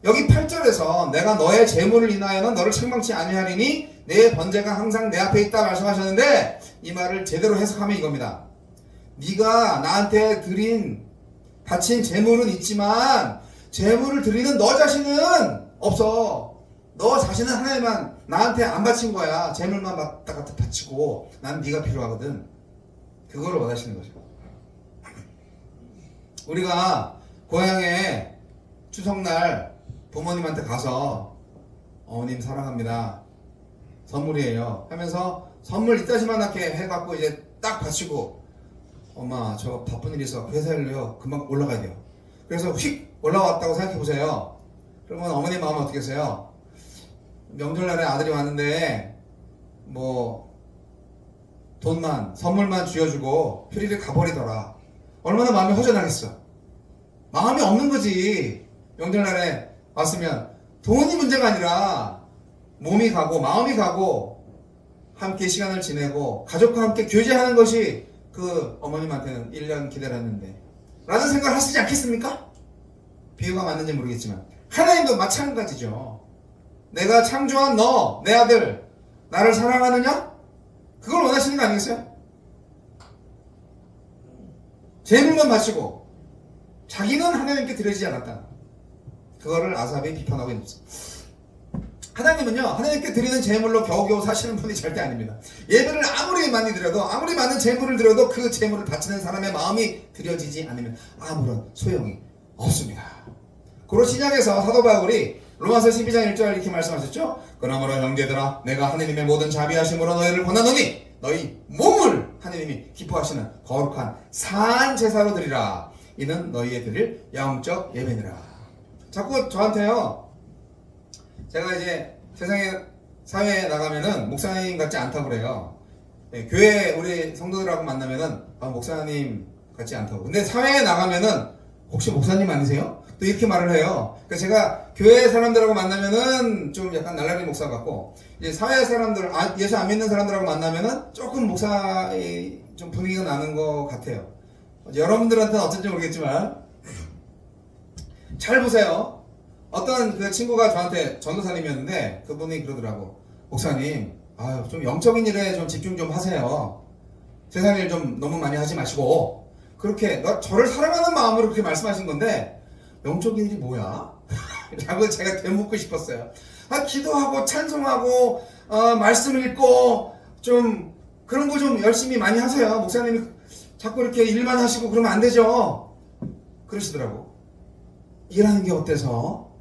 A: 여기 8절에서 내가 너의 재물을 인하여는 너를 책망치 아니하리니 내 번제가 항상 내 앞에 있다 말씀하셨는데, 이 말을 제대로 해석하면 이겁니다. 네가 나한테 바친 재물은 있지만 재물을 드리는 너 자신은 없어. 너 자신은 하나님만 나한테 안 바친 거야. 재물만 바치고 난 네가 필요하거든. 그거를 원하시는 거죠. 우리가 고향에 추석날 부모님한테 가서 어머님 사랑합니다, 선물이에요 하면서 선물 이따시만하게 해갖고 이제 딱 바치고, 엄마 저 바쁜 일 있어 회사일로요 금방 올라가야 돼요. 그래서 휙 올라왔다고 생각해보세요. 그러면 어머님 마음은 어떻게 했어요? 명절날에 아들이 왔는데 돈만 선물만 쥐어주고 휴리를 가버리더라. 얼마나 마음이 허전하겠어. 마음이 없는 거지. 명절날에 왔으면 돈이 문제가 아니라 몸이 가고 마음이 가고 함께 시간을 지내고 가족과 함께 교제하는 것이 그 어머님한테는 1년 기다렸는데 라는 생각을 하시지 않겠습니까? 비유가 맞는지 모르겠지만 하나님도 마찬가지죠. 내가 창조한 너, 내 아들, 나를 사랑하느냐? 그걸 원하시는 거 아니겠어요? 재물만 바치고 자기는 하나님께 드려지지 않았다. 그거를 아삽이 비판하고 있는 거죠. 하나님은요, 하나님께 드리는 재물로 겨우겨우 사시는 분이 절대 아닙니다. 예배를 아무리 많이 드려도, 아무리 많은 재물을 드려도 그 재물을 바치는 사람의 마음이 드려지지 않으면 아무런 소용이 없습니다. 고로 신약에서 사도 바울이 로마서 12장 1절 이렇게 말씀하셨죠? 그러므로 형제들아 내가 하느님의 모든 자비하심으로 너희를 권하노니 너희 몸을 하느님이 기뻐하시는 거룩한 산 제사로 드리라. 이는 너희의 드릴 영적 예배니라. 자꾸 저한테요, 제가 이제 세상에 사회에 나가면은 목사님 같지 않다고 그래요. 네, 교회 우리 성도들하고 만나면은 목사님 같지 않다고. 근데 사회에 나가면은 혹시 목사님 아니세요? 또 이렇게 말을 해요. 그러니까 제가 교회 사람들하고 만나면은 좀 약간 날라리 목사 같고, 이제 사회 사람들, 예수 안 믿는 사람들하고 만나면은 조금 목사의 좀 분위기가 나는 것 같아요. 여러분들한테는 어쩐지 모르겠지만 잘 보세요. 어떤 그 친구가 저한테 전도사님이었는데 그분이 그러더라고. 목사님, 좀 영적인 일에 좀 집중 좀 하세요. 세상 일 좀 너무 많이 하지 마시고. 그렇게 저를 사랑하는 마음으로 그렇게 말씀하신 건데 영적인 일이 뭐야? 라고 제가 되묻고 싶었어요. 기도하고 찬송하고 말씀 읽고 좀 그런 거 좀 열심히 많이 하세요. 목사님이 자꾸 이렇게 일만 하시고 그러면 안 되죠. 그러시더라고. 일하는 게 어때서?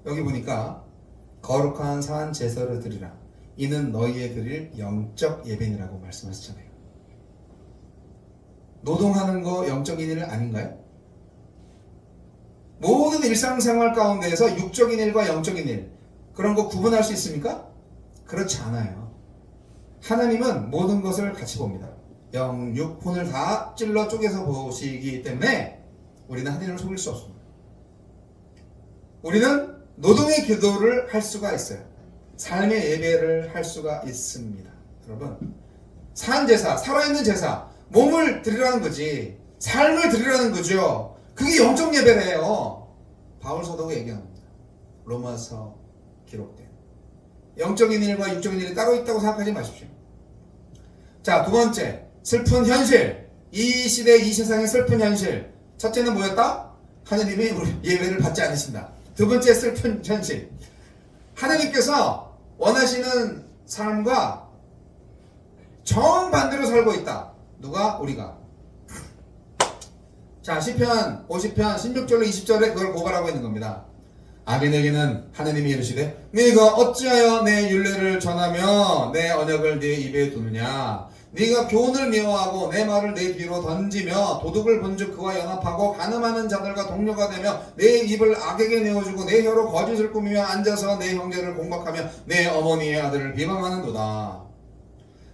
A: 여기 보니까 거룩한 산 제사를 드리라. 이는 너희의 드릴 영적 예배니라고 말씀하시잖아요. 노동하는 거 영적인 일 아닌가요? 모든 일상생활 가운데에서 육적인 일과 영적인 일, 그런 거 구분할 수 있습니까? 그렇지 않아요. 하나님은 모든 것을 같이 봅니다. 영, 육, 혼을 다 찔러 쪼개서 보시기 때문에 우리는 하나님을 속일 수 없습니다. 우리는 노동의 기도를 할 수가 있어요. 삶의 예배를 할 수가 있습니다. 여러분, 산 제사, 살아있는 제사, 몸을 드리라는 거지, 삶을 드리라는 거죠. 그게 영적 예배래요. 바울 사도가 얘기합니다. 로마서 기록된 영적인 일과 육적인 일이 따로 있다고 생각하지 마십시오. 자, 두 번째, 슬픈 현실. 이 시대, 이 세상의 슬픈 현실. 첫째는 뭐였다? 하나님이 우리 예배를 받지 않으신다. 두 번째 슬픈 현실. 하나님께서 원하시는 삶과 정반대로 살고 있다. 누가? 우리가. 자, 시편 50편 16절로 20절에 그걸 고발하고 있는 겁니다. 악인에게는 하나님이 이르시되 네가 어찌하여 내 율례를 전하며 내 언약을 네 입에 두느냐. 네가 교훈을 미워하고 내 말을 내 귀로 던지며 도둑을 본즉 그와 연합하고 간음하는 자들과 동료가 되며 내 입을 악에게 내어주고 내 혀로 거짓을 꾸미며 앉아서 내 형제를 공박하며 내 어머니의 아들을 비방하는도다.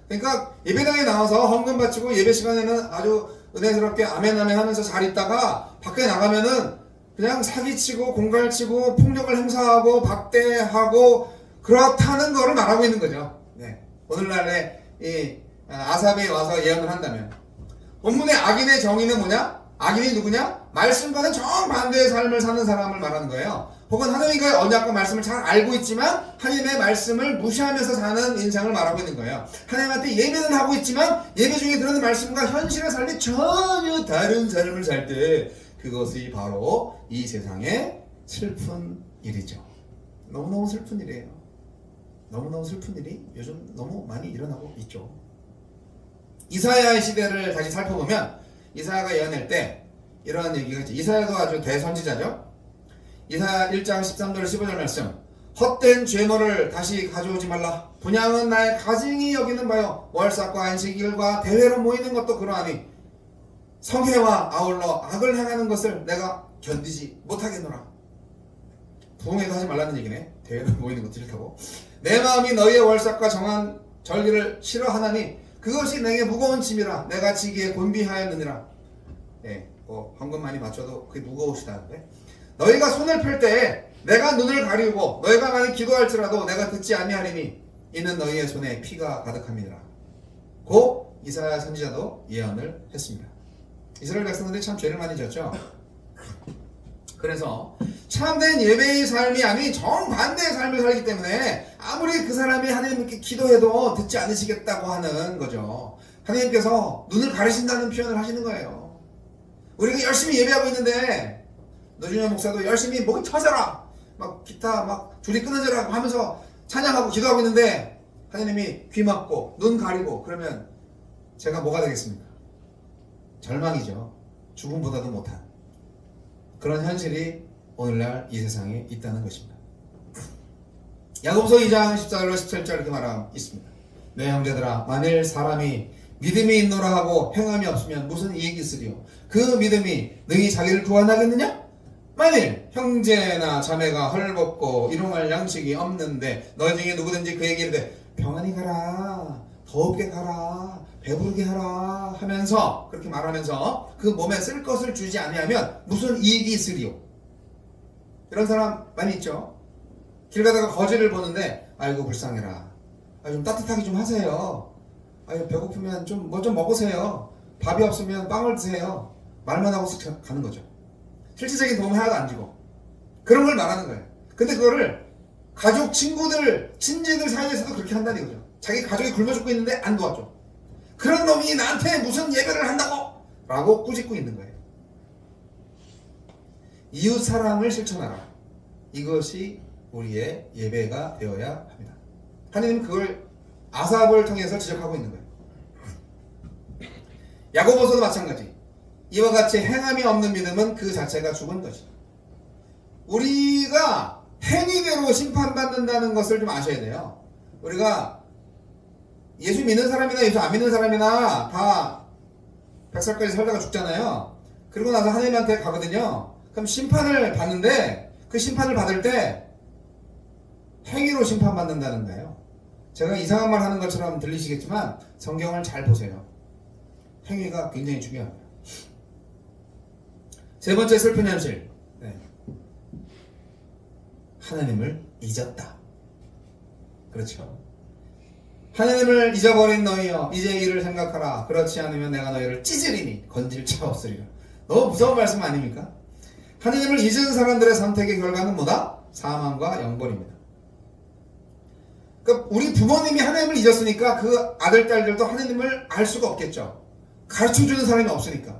A: 그러니까 예배당에 나와서 헌금 바치고 예배 시간에는 아주 은혜스럽게 아멘 아멘 하면서 잘 있다가 밖에 나가면은 그냥 사기치고 공갈치고 폭력을 행사하고 박대하고 그렇다는 거를 말하고 있는 거죠. 네. 오늘날에 이 아삽이 와서 예언을 한다면 본문의 악인의 정의는 뭐냐? 악인이 누구냐? 말씀과는 정반대의 삶을 사는 사람을 말하는 거예요. 혹은 하나님과의 언약과 말씀을 잘 알고 있지만 하나님의 말씀을 무시하면서 사는 인생을 말하고 있는 거예요. 하나님한테 예배는 하고 있지만 예배 중에 들은 말씀과 현실의 삶이 전혀 다른 삶을 살 때 그것이 바로 이 세상의 슬픈 일이죠. 너무너무 슬픈 일이에요. 너무너무 슬픈 일이 요즘 너무 많이 일어나고 있죠. 이사야의 시대를 다시 살펴보면 이사야가 예언할 때 이러한 얘기가 있죠. 이사야도 아주 대선지자죠. 이사야 1장 13절 15절 말씀. 헛된 죄물을 다시 가져오지 말라. 분향은 나의 가증히 여기는 바요. 월삭과 안식일과 대회로 모이는 것도 그러하니 성회와 아울러 악을 행하는 것을 내가 견디지 못하겠노라. 부흥회도 하지 말라는 얘기네. 대회로 모이는 것도 싫다고. 내 마음이 너희의 월삭과 정한 절기를 싫어하나니 그것이 내게 무거운 짐이라 내가 지기에 곤비하였느니라. 예, 헌금 많이 바쳐도 그게 무거우시다는데. 너희가 손을 펼 때에 내가 눈을 가리우고 너희가 많이 기도할지라도 내가 듣지 아니하리니 이는 너희의 손에 피가 가득함이니라. 고 이사야 선지자도 예언을 했습니다. 이스라엘 백성들이 참 죄를 많이 졌죠. 그래서 참된 예배의 삶이 아닌 정반대의 삶을 살기 때문에 아무리 그 사람이 하나님께 기도해도 듣지 않으시겠다고 하는 거죠. 하나님께서 눈을 가리신다는 표현을 하시는 거예요. 우리가 열심히 예배하고 있는데 노준현 목사도 열심히 목이 터져라 막 기타 막 줄이 끊어져라 하면서 찬양하고 기도하고 있는데 하나님이 귀 막고 눈 가리고 그러면 제가 뭐가 되겠습니까? 절망이죠. 죽음보다도 못한 그런 현실이 오늘날 이 세상에 있다는 것입니다. 야고보서 2장 14절로 17절 이렇게 말하고 있습니다. 내 형제들아 만일 사람이 믿음이 있노라 하고 행함이 없으면 무슨 이익이 있으리요? 그 믿음이 능히 자기를 구원하겠느냐? 만일 형제나 자매가 헐벗고 일용할 양식이 없는데 너희 중에 누구든지 그에게 이르되 평안히 가라, 더웁게 가라, 배부르게 하라 하면서 그렇게 말하면서 그 몸에 쓸 것을 주지 아니하면 무슨 이익이 있으리요? 이런 사람 많이 있죠. 길 가다가 거지를 보는데 아이고 불쌍해라, 좀 따뜻하게 좀 하세요, 배고프면 좀 뭐 좀 먹으세요, 밥이 없으면 빵을 드세요, 말만 하고 쓱 가는 거죠. 실질적인 도움 하나도 안 주고 그런 걸 말하는 거예요. 근데 그거를 가족, 친구들, 친지들 사이에서도 그렇게 한다는 거죠. 자기 가족이 굶어 죽고 있는데 안 도와줘. 그런 놈이 나한테 무슨 예배를 한다고? 라고 꾸짖고 있는 거예요. 이웃 사랑을 실천하라. 이것이 우리의 예배가 되어야 합니다. 하나님은 그걸 아삽을 통해서 지적하고 있는 거예요. 야고보서도 마찬가지. 이와 같이 행함이 없는 믿음은 그 자체가 죽은 것이다. 우리가 행위대로 심판받는다는 것을 좀 아셔야 돼요. 우리가 예수 믿는 사람이나 예수 안 믿는 사람이나 다 100살까지 살다가 죽잖아요. 그리고 나서 하나님한테 가거든요. 그럼 심판을 받는데 그 심판을 받을 때 행위로 심판받는다는 거예요. 제가 이상한 말 하는 것처럼 들리시겠지만 성경을 잘 보세요. 행위가 굉장히 중요합니다. 세 번째 슬픈 현실. 하나님을 잊었다. 그렇죠. 하나님을 잊어버린 너희여 이제 이를 생각하라. 그렇지 않으면 내가 너희를 찢으리니 건질 자 없으리라. 너무 무서운 말씀 아닙니까? 하나님을 잊은 사람들의 선택의 결과는 뭐다? 사망과 영벌입니다. 그러니까 우리 부모님이 하나님을 잊었으니까 그 아들, 딸들도 하나님을 알 수가 없겠죠. 가르쳐주는 사람이 없으니까.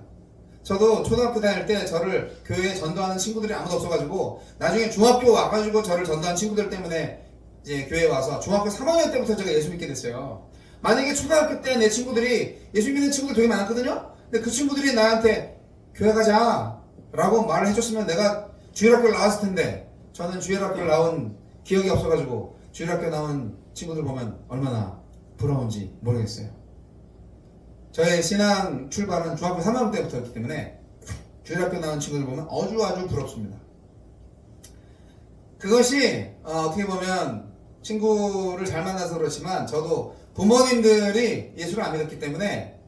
A: 저도 초등학교 다닐 때 저를 교회에 전도하는 친구들이 아무도 없어가지고 나중에 중학교 와가지고 저를 전도한 친구들 때문에 이제 교회에 와서 중학교 3학년 때부터 제가 예수 믿게 됐어요. 만약에 초등학교 때 내 친구들이 예수 믿는 친구들 되게 많았거든요. 근데 그 친구들이 나한테 교회 가자 라고 말을 해줬으면 내가 주일학교를 나왔을 텐데, 저는 주일학교를 나온 기억이 없어가지고 주일학교 나온 친구들 보면 얼마나 부러운지 모르겠어요. 저의 신앙 출발은 중학교 3학년 때부터였기 때문에 주일학교 나온 친구들 보면 아주 부럽습니다. 그것이 어떻게 보면 친구를 잘 만나서 그렇지만 저도 부모님들이 예수를 안 믿었기 때문에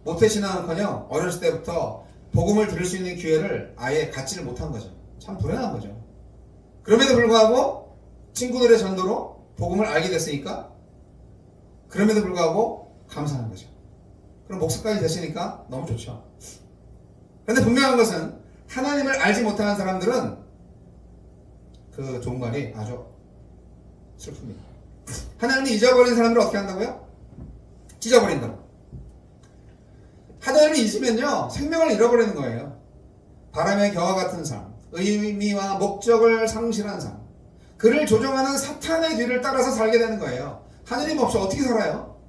A: 모태신앙은커녕 어렸을 때부터 복음을 들을 수 있는 기회를 아예 갖지를 못한 거죠. 참 불행한 거죠. 그럼에도 불구하고 친구들의 전도로 복음을 알게 됐으니까 그럼에도 불구하고 감사한 거죠. 그럼 목사까지 되시니까 너무 좋죠. 그런데 분명한 것은 하나님을 알지 못하는 사람들은 그 종말이 아주 슬픕니다. 하나님을 잊어버린 사람들은 어떻게 한다고요? 찢어버린다고. 하나님을 잊으면요 생명을 잃어버리는 거예요. 바람의 겨와 같은 삶, 의미와 목적을 상실한 삶, 그를 조종하는 사탄의 뒤를 따라서 살게 되는 거예요. 하나님 없이 어떻게 살아요?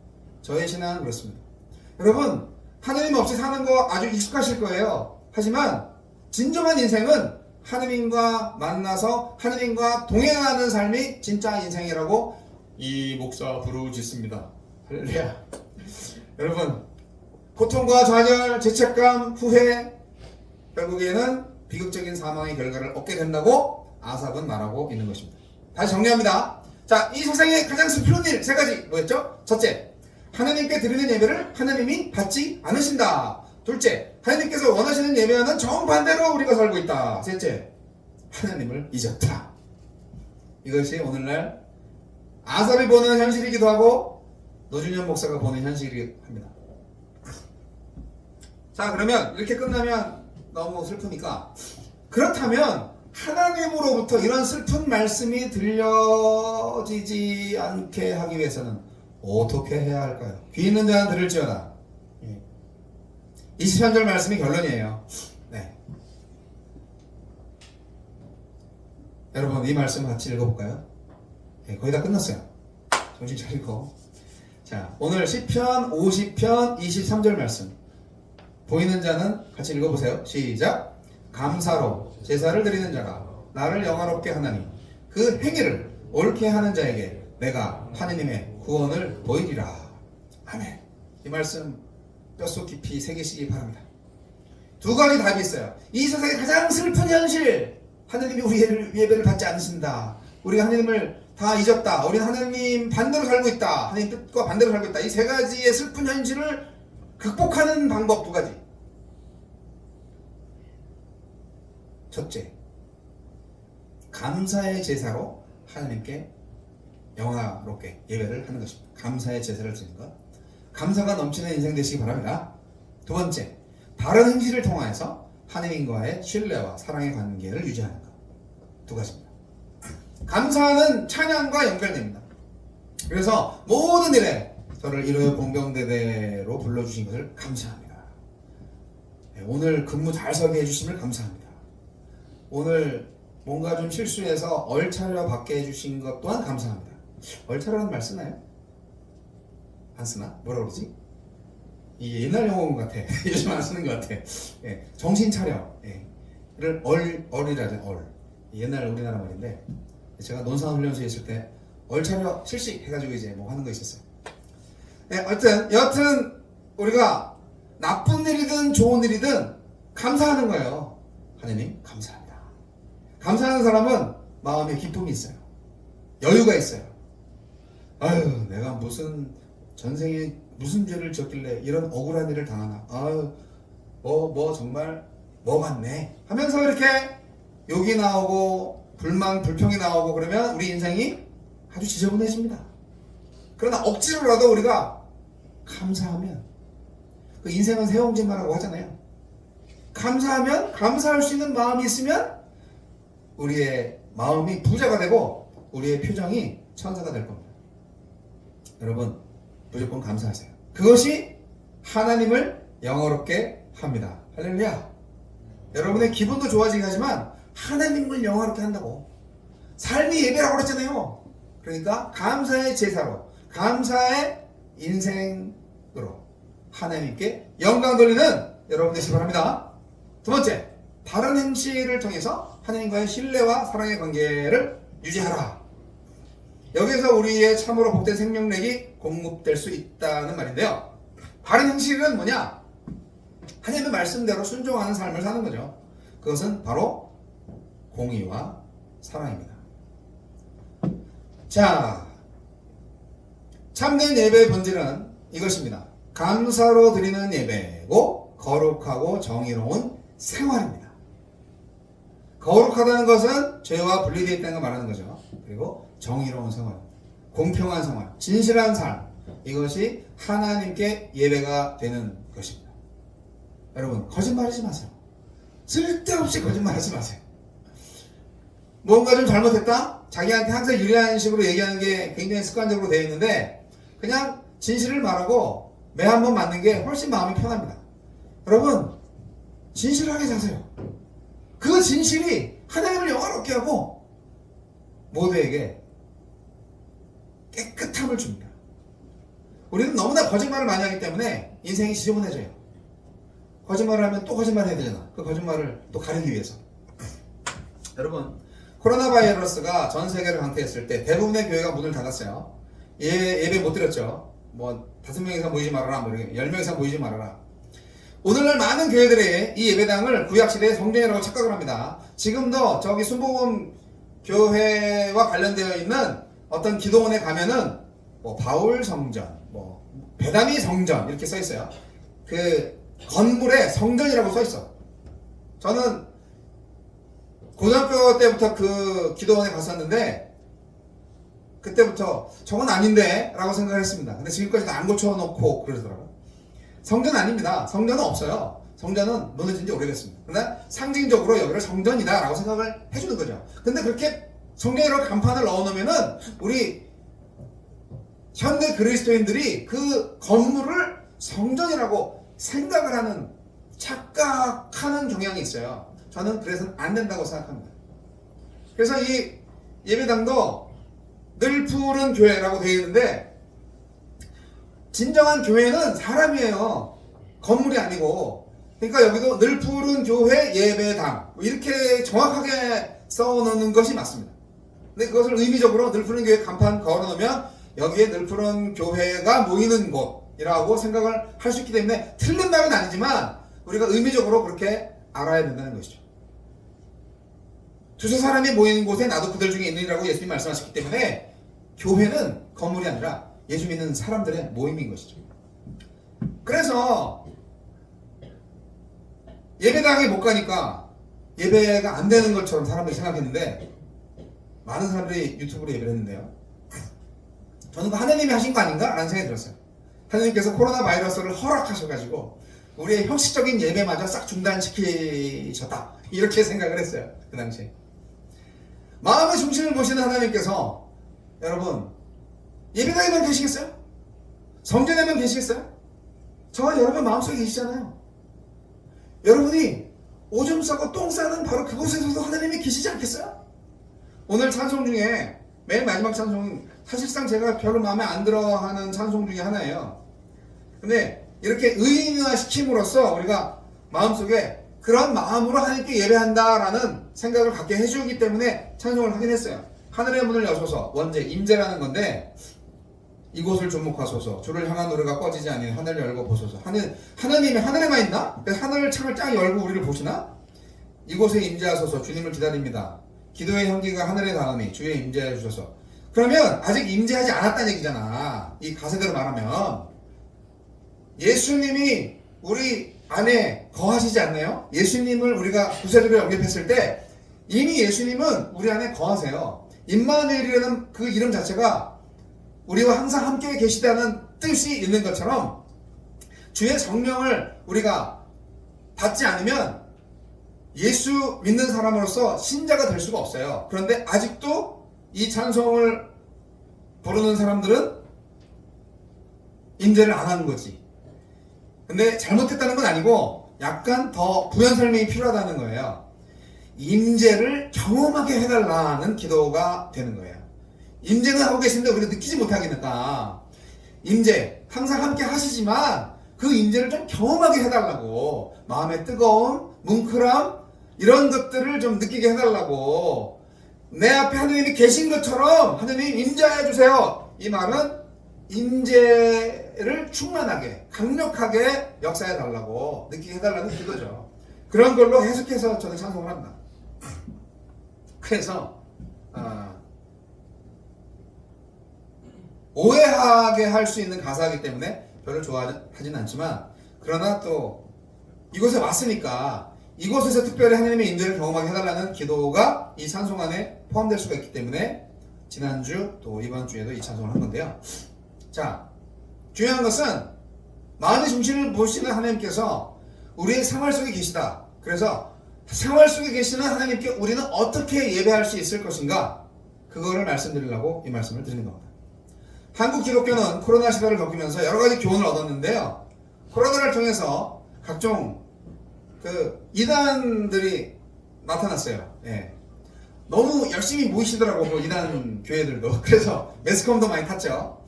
A: 저의 신앙은 그렇습니다. 여러분, 하나님 없이 사는 거 아주 익숙하실 거예요. 하지만 진정한 인생은 하나님과 만나서 하나님과 동행하는 삶이 진짜 인생이라고 이 목사 부르짖습니다. 할렐루야. 여러분, 고통과 좌절, 죄책감, 후회, 결국에는 비극적인 사망의 결과를 얻게 된다고 아삽은 말하고 있는 것입니다. 다시 정리합니다. 자, 이 세상에 가장 슬픈 일 세 가지 뭐였죠? 첫째, 하나님께 드리는 예배를 하나님이 받지 않으신다. 둘째, 하나님께서 원하시는 예배와는 정반대로 우리가 살고 있다. 셋째, 하나님을 잊었다. 이것이 오늘날 아삽이 보는 현실이기도 하고 노준현 목사가 보는 현실이기도 합니다. 자, 그러면 이렇게 끝나면 너무 슬프니까, 그렇다면 하나님으로부터 이런 슬픈 말씀이 들려지지 않게 하기 위해서는 어떻게 해야 할까요? 귀 있는 자는 들을지어다. 23절 말씀이 결론이에요. 네. 여러분, 이 말씀 같이 읽어볼까요? 네, 거의 다 끝났어요. 정신 차리고. 자, 오늘 시편 50편 23절 말씀. 보이는 자는 같이 읽어보세요. 시작. 감사로 제사를 드리는 자가 나를 영화롭게 하나니 그 행위를 옳게 하는 자에게 내가 하느님의 구원을 보이리라. 아멘. 이 말씀 뼛속 깊이 새기시기 바랍니다. 두 가지 답이 있어요. 이 세상의 가장 슬픈 현실, 하느님이 우리 예배를 받지 않으신다. 우리가 하느님을 다 잊었다. 우리는 하느님 반대로 살고 있다. 하느님 뜻과 반대로 살고 있다. 이 세 가지의 슬픈 현실을 극복하는 방법 두 가지. 첫째, 감사의 제사로 하나님께 영화롭게 예배를 하는 것입니다. 감사의 제사를 드리는 것. 감사가 넘치는 인생 되시기 바랍니다. 두 번째, 바른 행실을 통하여서 하나님과의 신뢰와 사랑의 관계를 유지하는 것. 두 가지입니다. 감사는 찬양과 연결됩니다. 그래서 모든 일에 저를 일요일 공병대대로 불러주신 것을 감사합니다. 오늘 근무 잘 서게 해주심을 감사합니다. 오늘 뭔가 좀 실수해서 얼차려 받게 해주신 것 또한 감사합니다. 얼차려라는 말 쓰나요? 안 쓰나? 뭐라 그러지? 이 옛날 용어 같아. 요즘 안 쓰는 것 같아. 예, 정신 차려. 예. 를 얼이라죠. 얼. 옛날 우리나라 말인데 제가 논산훈련소에 있을 때 얼차려 실시 해가지고 이제 뭐 하는 거 있었어요. 예, 여하튼 우리가 나쁜 일이든 좋은 일이든 감사하는 거예요. 하느님 감사합니다. 감사하는 사람은 마음에 기쁨이 있어요. 여유가 있어요. 아유, 내가 무슨 전생에 무슨 죄를 지었길래 이런 억울한 일을 당하나. 아유, 정말 뭐 같네 하면서 이렇게 욕이 나오고 불만 불평이 나오고 그러면 우리 인생이 아주 지저분해집니다. 그러나 억지로라도 우리가 감사하면, 그 인생은 새옹지마라고 하잖아요. 감사하면, 감사할 수 있는 마음이 있으면 우리의 마음이 부자가 되고 우리의 표정이 천사가 될 겁니다. 여러분 무조건 감사하세요. 그것이 하나님을 영화롭게 합니다. 할렐루야. 여러분의 기분도 좋아지게 하지만 하나님을 영화롭게 한다고. 삶이 예배라고 그랬잖아요. 그러니까 감사의 제사로, 감사의 인생으로 하나님께 영광 돌리는 여러분 되시기 바랍니다. 두 번째, 바른 행실을 통해서 하나님과의 신뢰와 사랑의 관계를 유지하라. 여기서 우리의 참으로 복된 생명력이 공급될 수 있다는 말인데요. 바른 행실은 뭐냐? 하나님의 말씀대로 순종하는 삶을 사는 거죠. 그것은 바로 공의와 사랑입니다. 자, 참된 예배의 본질은 이것입니다. 감사로 드리는 예배고 거룩하고 정의로운 생활입니다. 거룩하다는 것은 죄와 분리되어 있다는 걸 말하는 거죠. 그리고 정의로운 생활, 공평한 생활, 진실한 삶, 이것이 하나님께 예배가 되는 것입니다. 여러분 거짓말하지 마세요. 쓸데없이 거짓말하지 마세요. 뭔가 좀 잘못했다? 자기한테 항상 유리한 식으로 얘기하는 게 굉장히 습관적으로 되어 있는데 그냥 진실을 말하고 매 한 번 맞는 게 훨씬 마음이 편합니다. 여러분 진실하게 사세요. 그 진실이 하나님을 영화롭게 하고 모두에게 깨끗함을 줍니다. 우리는 너무나 거짓말을 많이 하기 때문에 인생이 지저분해져요. 거짓말을 하면 또 거짓말 해야 되잖아. 그 거짓말을 또 가리기 위해서. 여러분 코로나 바이러스가 전 세계를 강타했을 때 대부분의 교회가 문을 닫았어요. 예배 못 드렸죠. 뭐 5명 이상 모이지 말아라, 뭐 이렇게 10명 이상 모이지 말아라. 오늘날 많은 교회들이 이 예배당을 구약시대의 성전이라고 착각을 합니다. 지금도 저기 순복음 교회와 관련되어 있는 어떤 기도원에 가면은 뭐 바울 성전, 뭐 베다니 성전 이렇게 써 있어요. 그 건물에 성전이라고 써 있어. 저는 고등학교 때부터 그 기도원에 갔었는데 그때부터 저건 아닌데 라고 생각을 했습니다. 근데 지금까지 다 안 고쳐놓고 그러더라고요. 성전 아닙니다. 성전은 없어요. 성전은 무너진 지 오래됐습니다. 그러나 상징적으로 여기를 성전이다 라고 생각을 해주는 거죠. 근데 그렇게 성전이라고 간판을 넣어놓으면은 우리 현대 그리스도인들이 그 건물을 성전이라고 생각을 하는, 착각하는 경향이 있어요. 저는 그래서는 안 된다고 생각합니다. 그래서 이 예배당도 늘 푸른 교회라고 되어 있는데 진정한 교회는 사람이에요. 건물이 아니고 그러니까 여기도 늘 푸른 교회 예배당 이렇게 정확하게 써놓는 것이 맞습니다. 근데 그것을 의미적으로 늘 푸른 교회 간판 걸어놓으면 여기에 늘 푸른 교회가 모이는 곳이라고 생각을 할 수 있기 때문에 틀린 말은 아니지만 우리가 의미적으로 그렇게 알아야 된다는 것이죠. 두세 사람이 모이는 곳에 나도 그들 중에 있느니라고 예수님 말씀하셨기 때문에 교회는 건물이 아니라 예수 믿는 사람들의 모임인 것이죠. 그래서 예배당에 못 가니까 예배가 안 되는 것처럼 사람들이 생각했는데 많은 사람들이 유튜브로 예배를 했는데요. 저는 그 하나님이 하신 거 아닌가? 라는 생각이 들었어요. 하나님께서 코로나 바이러스를 허락하셔가지고 우리의 형식적인 예배마저 싹 중단시키셨다. 이렇게 생각을 했어요. 그 당시에. 마음의 중심을 보시는 하나님께서 여러분 예배당에만 계시겠어요? 성전에만 계시겠어요? 저와 여러분 마음속에 계시잖아요. 여러분이 오줌 싸고 똥 싸는 바로 그곳에서도 하나님이 계시지 않겠어요? 오늘 찬송 중에 맨 마지막 찬송 사실상 제가 별로 마음에 안 들어하는 찬송 중에 하나예요. 근데 이렇게 의인화시킴으로써 우리가 마음속에 그런 마음으로 하나님께 예배한다라는 생각을 갖게 해주기 때문에 찬송을 하긴 했어요. 하늘의 문을 여소서 원제 임재라는 건데 이곳을 주목하소서 주를 향한 노래가 꺼지지 아니하니 하늘을 열고 보소서. 하나님이 하늘에만 있나? 하늘 창을 쫙 열고 우리를 보시나? 이곳에 임재하소서 주님을 기다립니다. 기도의 향기가 하늘에 닿으니 주의 임재해 주셔서. 그러면 아직 임재하지 않았다는 얘기잖아. 이 가세대로 말하면 예수님이 우리 안에 거하시지 않나요? 예수님을 우리가 구세주로 영접했을 때 이미 예수님은 우리 안에 거하세요. 임마누엘이라는 그 이름 자체가 우리와 항상 함께 계시다는 뜻이 있는 것처럼 주의 성령을 우리가 받지 않으면 예수 믿는 사람으로서 신자가 될 수가 없어요. 그런데 아직도 이 찬송을 부르는 사람들은 임재를 안 하는 거지. 근데 잘못했다는 건 아니고 약간 더 부연 설명이 필요하다는 거예요. 임재를 경험하게 해달라는 기도가 되는 거예요. 임재는 하고 계신데 우리가 느끼지 못하니까 임재 항상 함께 하시지만 그 임재를 좀 경험하게 해달라고, 마음의 뜨거움, 뭉클함 이런 것들을 좀 느끼게 해달라고, 내 앞에 하나님이 계신 것처럼 하나님 임재해 주세요. 이 말은 임재를 충만하게 강력하게 역사해 달라고 느끼게 해달라는 기도죠. 그런 걸로 해석해서 저는 찬송을 합니다. 그래서 오해하게 할 수 있는 가사이기 때문에 별로 좋아하진 않지만, 그러나 또 이곳에 왔으니까 이곳에서 특별히 하나님의 임재를 경험하게 해달라는 기도가 이 찬송 안에 포함될 수가 있기 때문에 지난주 또 이번 주에도 이 찬송을 한 건데요. 자, 중요한 것은 마음의 중심을 보시는 하나님께서 우리의 생활 속에 계시다. 그래서 생활 속에 계시는 하나님께 우리는 어떻게 예배할 수 있을 것인가, 그거를 말씀드리려고 이 말씀을 드리는 겁니다. 한국 기독교는 코로나 시대를 겪으면서 여러 가지 교훈을 얻었는데요. 코로나를 통해서 각종 그 이단들이 나타났어요. 예. 너무 열심히 모이시더라고, 그 이단 교회들도. 그래서 매스컴도 많이 탔죠.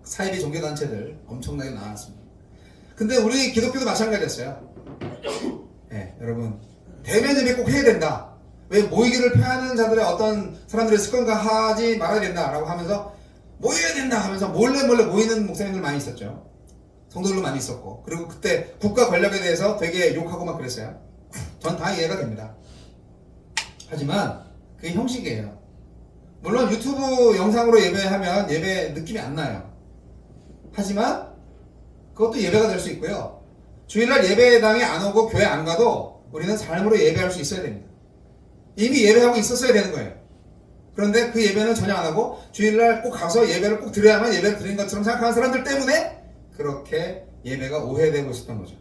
A: 사이비 종교단체들 엄청나게 나왔습니다. 근데 우리 기독교도 마찬가지였어요. 예, 여러분, 대면 예배 꼭 해야 된다. 왜 모이기를 폐하는 자들의 어떤 사람들의 습관과 하지 말아야 된다라고 하면서 모여야 된다 하면서 몰래 모이는 목사님들 많이 있었죠. 성도들도 많이 있었고, 그리고 그때 국가 권력에 대해서 되게 욕하고 막 그랬어요. 전 다 이해가 됩니다. 하지만 그게 형식이에요. 물론 유튜브 영상으로 예배하면 예배 느낌이 안 나요. 하지만 그것도 예배가 될 수 있고요. 주일날 예배당에 안 오고 교회 안 가도 우리는 삶으로 예배할 수 있어야 됩니다. 이미 예배하고 있었어야 되는 거예요. 그런데 그 예배는 전혀 안 하고 주일날 꼭 가서 예배를 꼭 드려야만 예배를 드리는 것처럼 생각하는 사람들 때문에 그렇게 예배가 오해되고 있었던 거죠.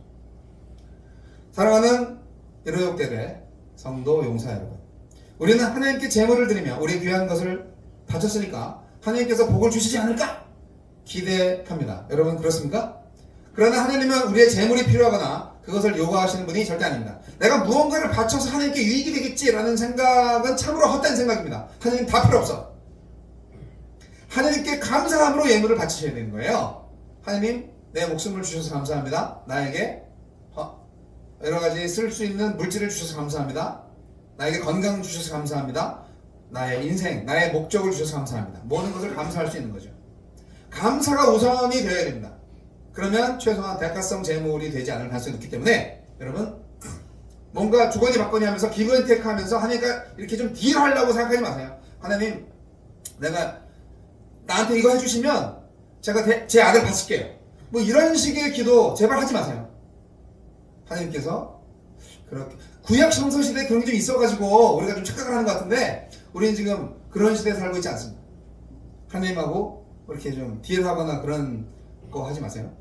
A: 사랑하는 일호역대대 성도 용사 여러분, 우리는 하나님께 제물을 드리며 우리의 귀한 것을 바쳤으니까 하나님께서 복을 주시지 않을까 기대합니다. 여러분 그렇습니까? 그러나 하나님은 우리의 제물이 필요하거나 그것을 요구하시는 분이 절대 아닙니다. 내가 무언가를 바쳐서 하나님께 유익이 되겠지라는 생각은 참으로 헛된 생각입니다. 하나님 다 필요 없어. 하나님께 감사함으로 예물을 바치셔야 되는 거예요. 하나님, 내 목숨을 주셔서 감사합니다. 나에게 여러 가지 쓸 수 있는 물질을 주셔서 감사합니다. 나에게 건강 주셔서 감사합니다. 나의 인생, 나의 목적을 주셔서 감사합니다. 모든 것을 감사할 수 있는 거죠. 감사가 우선이 되어야 됩니다. 그러면 최소한 대가성 재물이 되지 않을 가능성이 높기 때문에 여러분 뭔가 주거니 받거니 하면서 기브앤테이크 하면서 하니까 이렇게 좀 딜하려고 생각하지 마세요. 하나님 내가 나한테 이거 해주시면 제가 제 아들 바칠게요. 뭐 이런 식의 기도 제발 하지 마세요. 하나님께서 그렇게 구약 성서 시대에 그런 게 좀 있어가지고 우리가 좀 착각을 하는 것 같은데 우리는 지금 그런 시대에 살고 있지 않습니다. 하나님하고 이렇게 좀 딜하거나 그런 거 하지 마세요.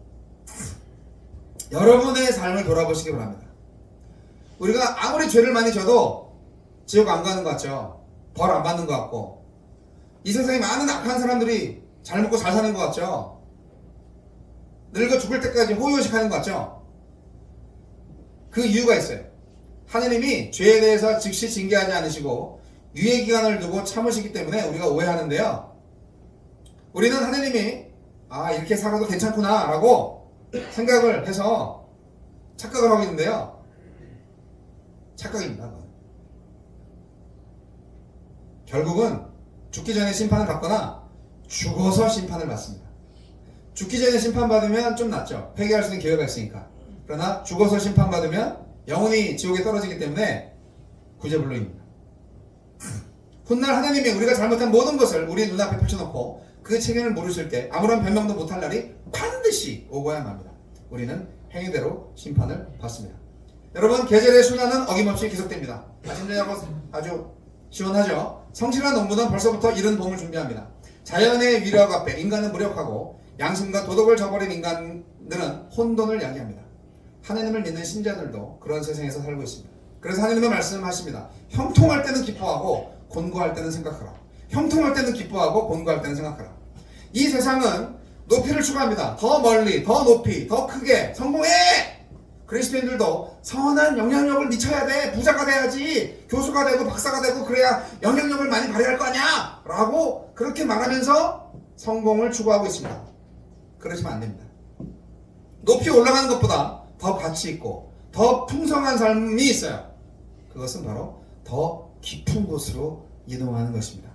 A: 여러분의 삶을 돌아보시기 바랍니다. 우리가 아무리 죄를 많이 져도 지옥 안 가는 것 같죠. 벌 안 받는 것 같고 이 세상에 많은 악한 사람들이 잘 먹고 잘 사는 것 같죠. 늙어 죽을 때까지 호의호식하는 것 같죠. 그 이유가 있어요. 하느님이 죄에 대해서 즉시 징계하지 않으시고 유예기간을 두고 참으시기 때문에 우리가 오해하는데요. 우리는 하느님이 이렇게 살아도 괜찮구나 라고 생각을 해서 착각을 하고 있는데요. 착각입니다. 결국은 죽기 전에 심판을 받거나 죽어서 심판을 받습니다. 죽기 전에 심판받으면 좀 낫죠. 회개할 수 있는 기회가 있으니까. 그러나 죽어서 심판받으면 영원히 지옥에 떨어지기 때문에 구제불능입니다. 훗날 하나님이 우리가 잘못한 모든 것을 우리 눈앞에 펼쳐놓고 그 책임을 물으실 때 아무런 변명도 못할 날이 반드시 오고야 합니다. 우리는 행위대로 심판을 받습니다. 여러분 계절의 순환은 어김없이 계속됩니다. 아주 시원하죠. 성실한 농부는 벌써부터 이른 봄을 준비합니다. 자연의 위력 앞에 인간은 무력하고 양심과 도덕을 저버린 인간들은 혼돈을 야기합니다. 하나님을 믿는 신자들도 그런 세상에서 살고 있습니다. 그래서 하나님은 말씀하십니다. 형통할 때는 기뻐하고 곤고할 때는 생각하라. 형통할 때는 기뻐하고 곤고할 때는 생각하라. 이 세상은 높이를 추구합니다. 더 멀리, 더 높이, 더 크게 성공해! 그리스도인들도 선한 영향력을 미쳐야 돼. 부자가 돼야지. 교수가 되고 박사가 되고 그래야 영향력을 많이 발휘할 거 아니야! 라고 그렇게 말하면서 성공을 추구하고 있습니다. 그러시면 안 됩니다. 높이 올라가는 것보다 더 가치 있고 더 풍성한 삶이 있어요. 그것은 바로 더 깊은 곳으로 이동하는 것입니다.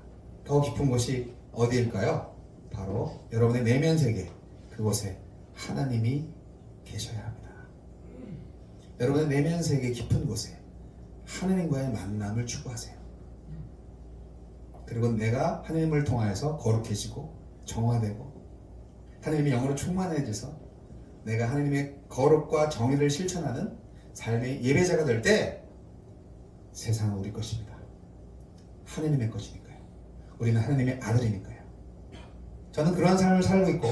A: 더 깊은 곳이 어디일까요? 바로 여러분의 내면 세계, 그곳에 하나님이 계셔야 합니다. 여러분의 내면 세계 깊은 곳에 하나님과의 만남을 추구하세요. 그리고 내가 하나님을 통하여서 거룩해지고 정화되고 하나님의 영으로 충만해져서 내가 하나님의 거룩과 정의를 실천하는 삶의 예배자가 될 때 세상은 우리 것입니다. 하나님의 것이니까요. 우리는 하나님의 아들이니까요. 저는 그러한 삶을 살고 있고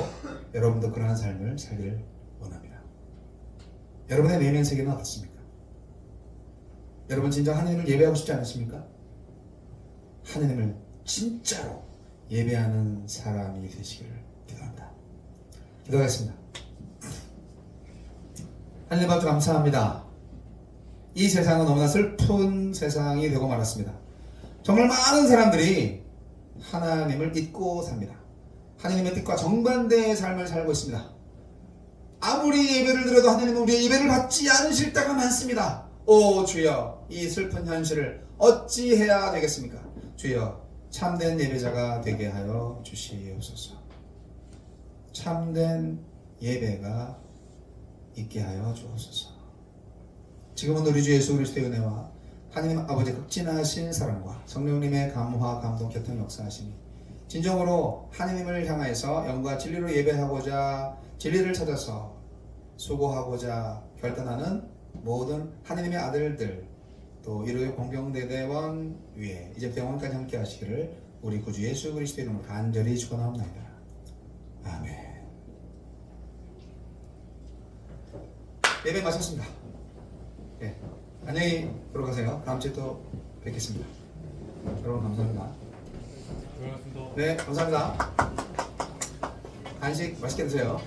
A: 여러분도 그러한 삶을 살기를 원합니다. 여러분의 내면 세계는 어떻습니까? 여러분 진정 하나님을 예배하고 싶지 않으십니까? 하나님을 진짜로 예배하는 사람이 되시기를 기도합니다. 기도하겠습니다. 하나님 아버지 감사합니다. 이 세상은 너무나 슬픈 세상이 되고 말았습니다. 정말 많은 사람들이 하나님을 잊고 삽니다. 하나님의 뜻과 정반대의 삶을 살고 있습니다. 아무리 예배를 드려도 하나님은 우리의 예배를 받지 않으실 때가 많습니다. 오 주여, 이 슬픈 현실을 어찌해야 되겠습니까? 주여, 참된 예배자가 되게 하여 주시옵소서. 참된 예배가 있게 하여 주옵소서. 지금은 우리 주 예수 그리스도의 은혜와 하나님 아버지 극진하신 사랑과 성령님의 감화 감동 교통 역사하심이 진정으로 하나님을 향하여서 영과 진리로 예배하고자 진리를 찾아서 수고하고자 결단하는 모든 하나님의 아들들 또 일요일 공경대대원 위에 이제부터 영원까지 함께 하시기를 우리 구주 예수 그리스도의 이름으로 간절히 축원하옵나이다. 아멘. 예배 마쳤습니다. 네, 안녕히 들어가세요. 다음 주에 또 뵙겠습니다. 여러분 감사합니다.
C: 고맙습니다.
A: 네, 감사합니다. 간식 맛있게 드세요.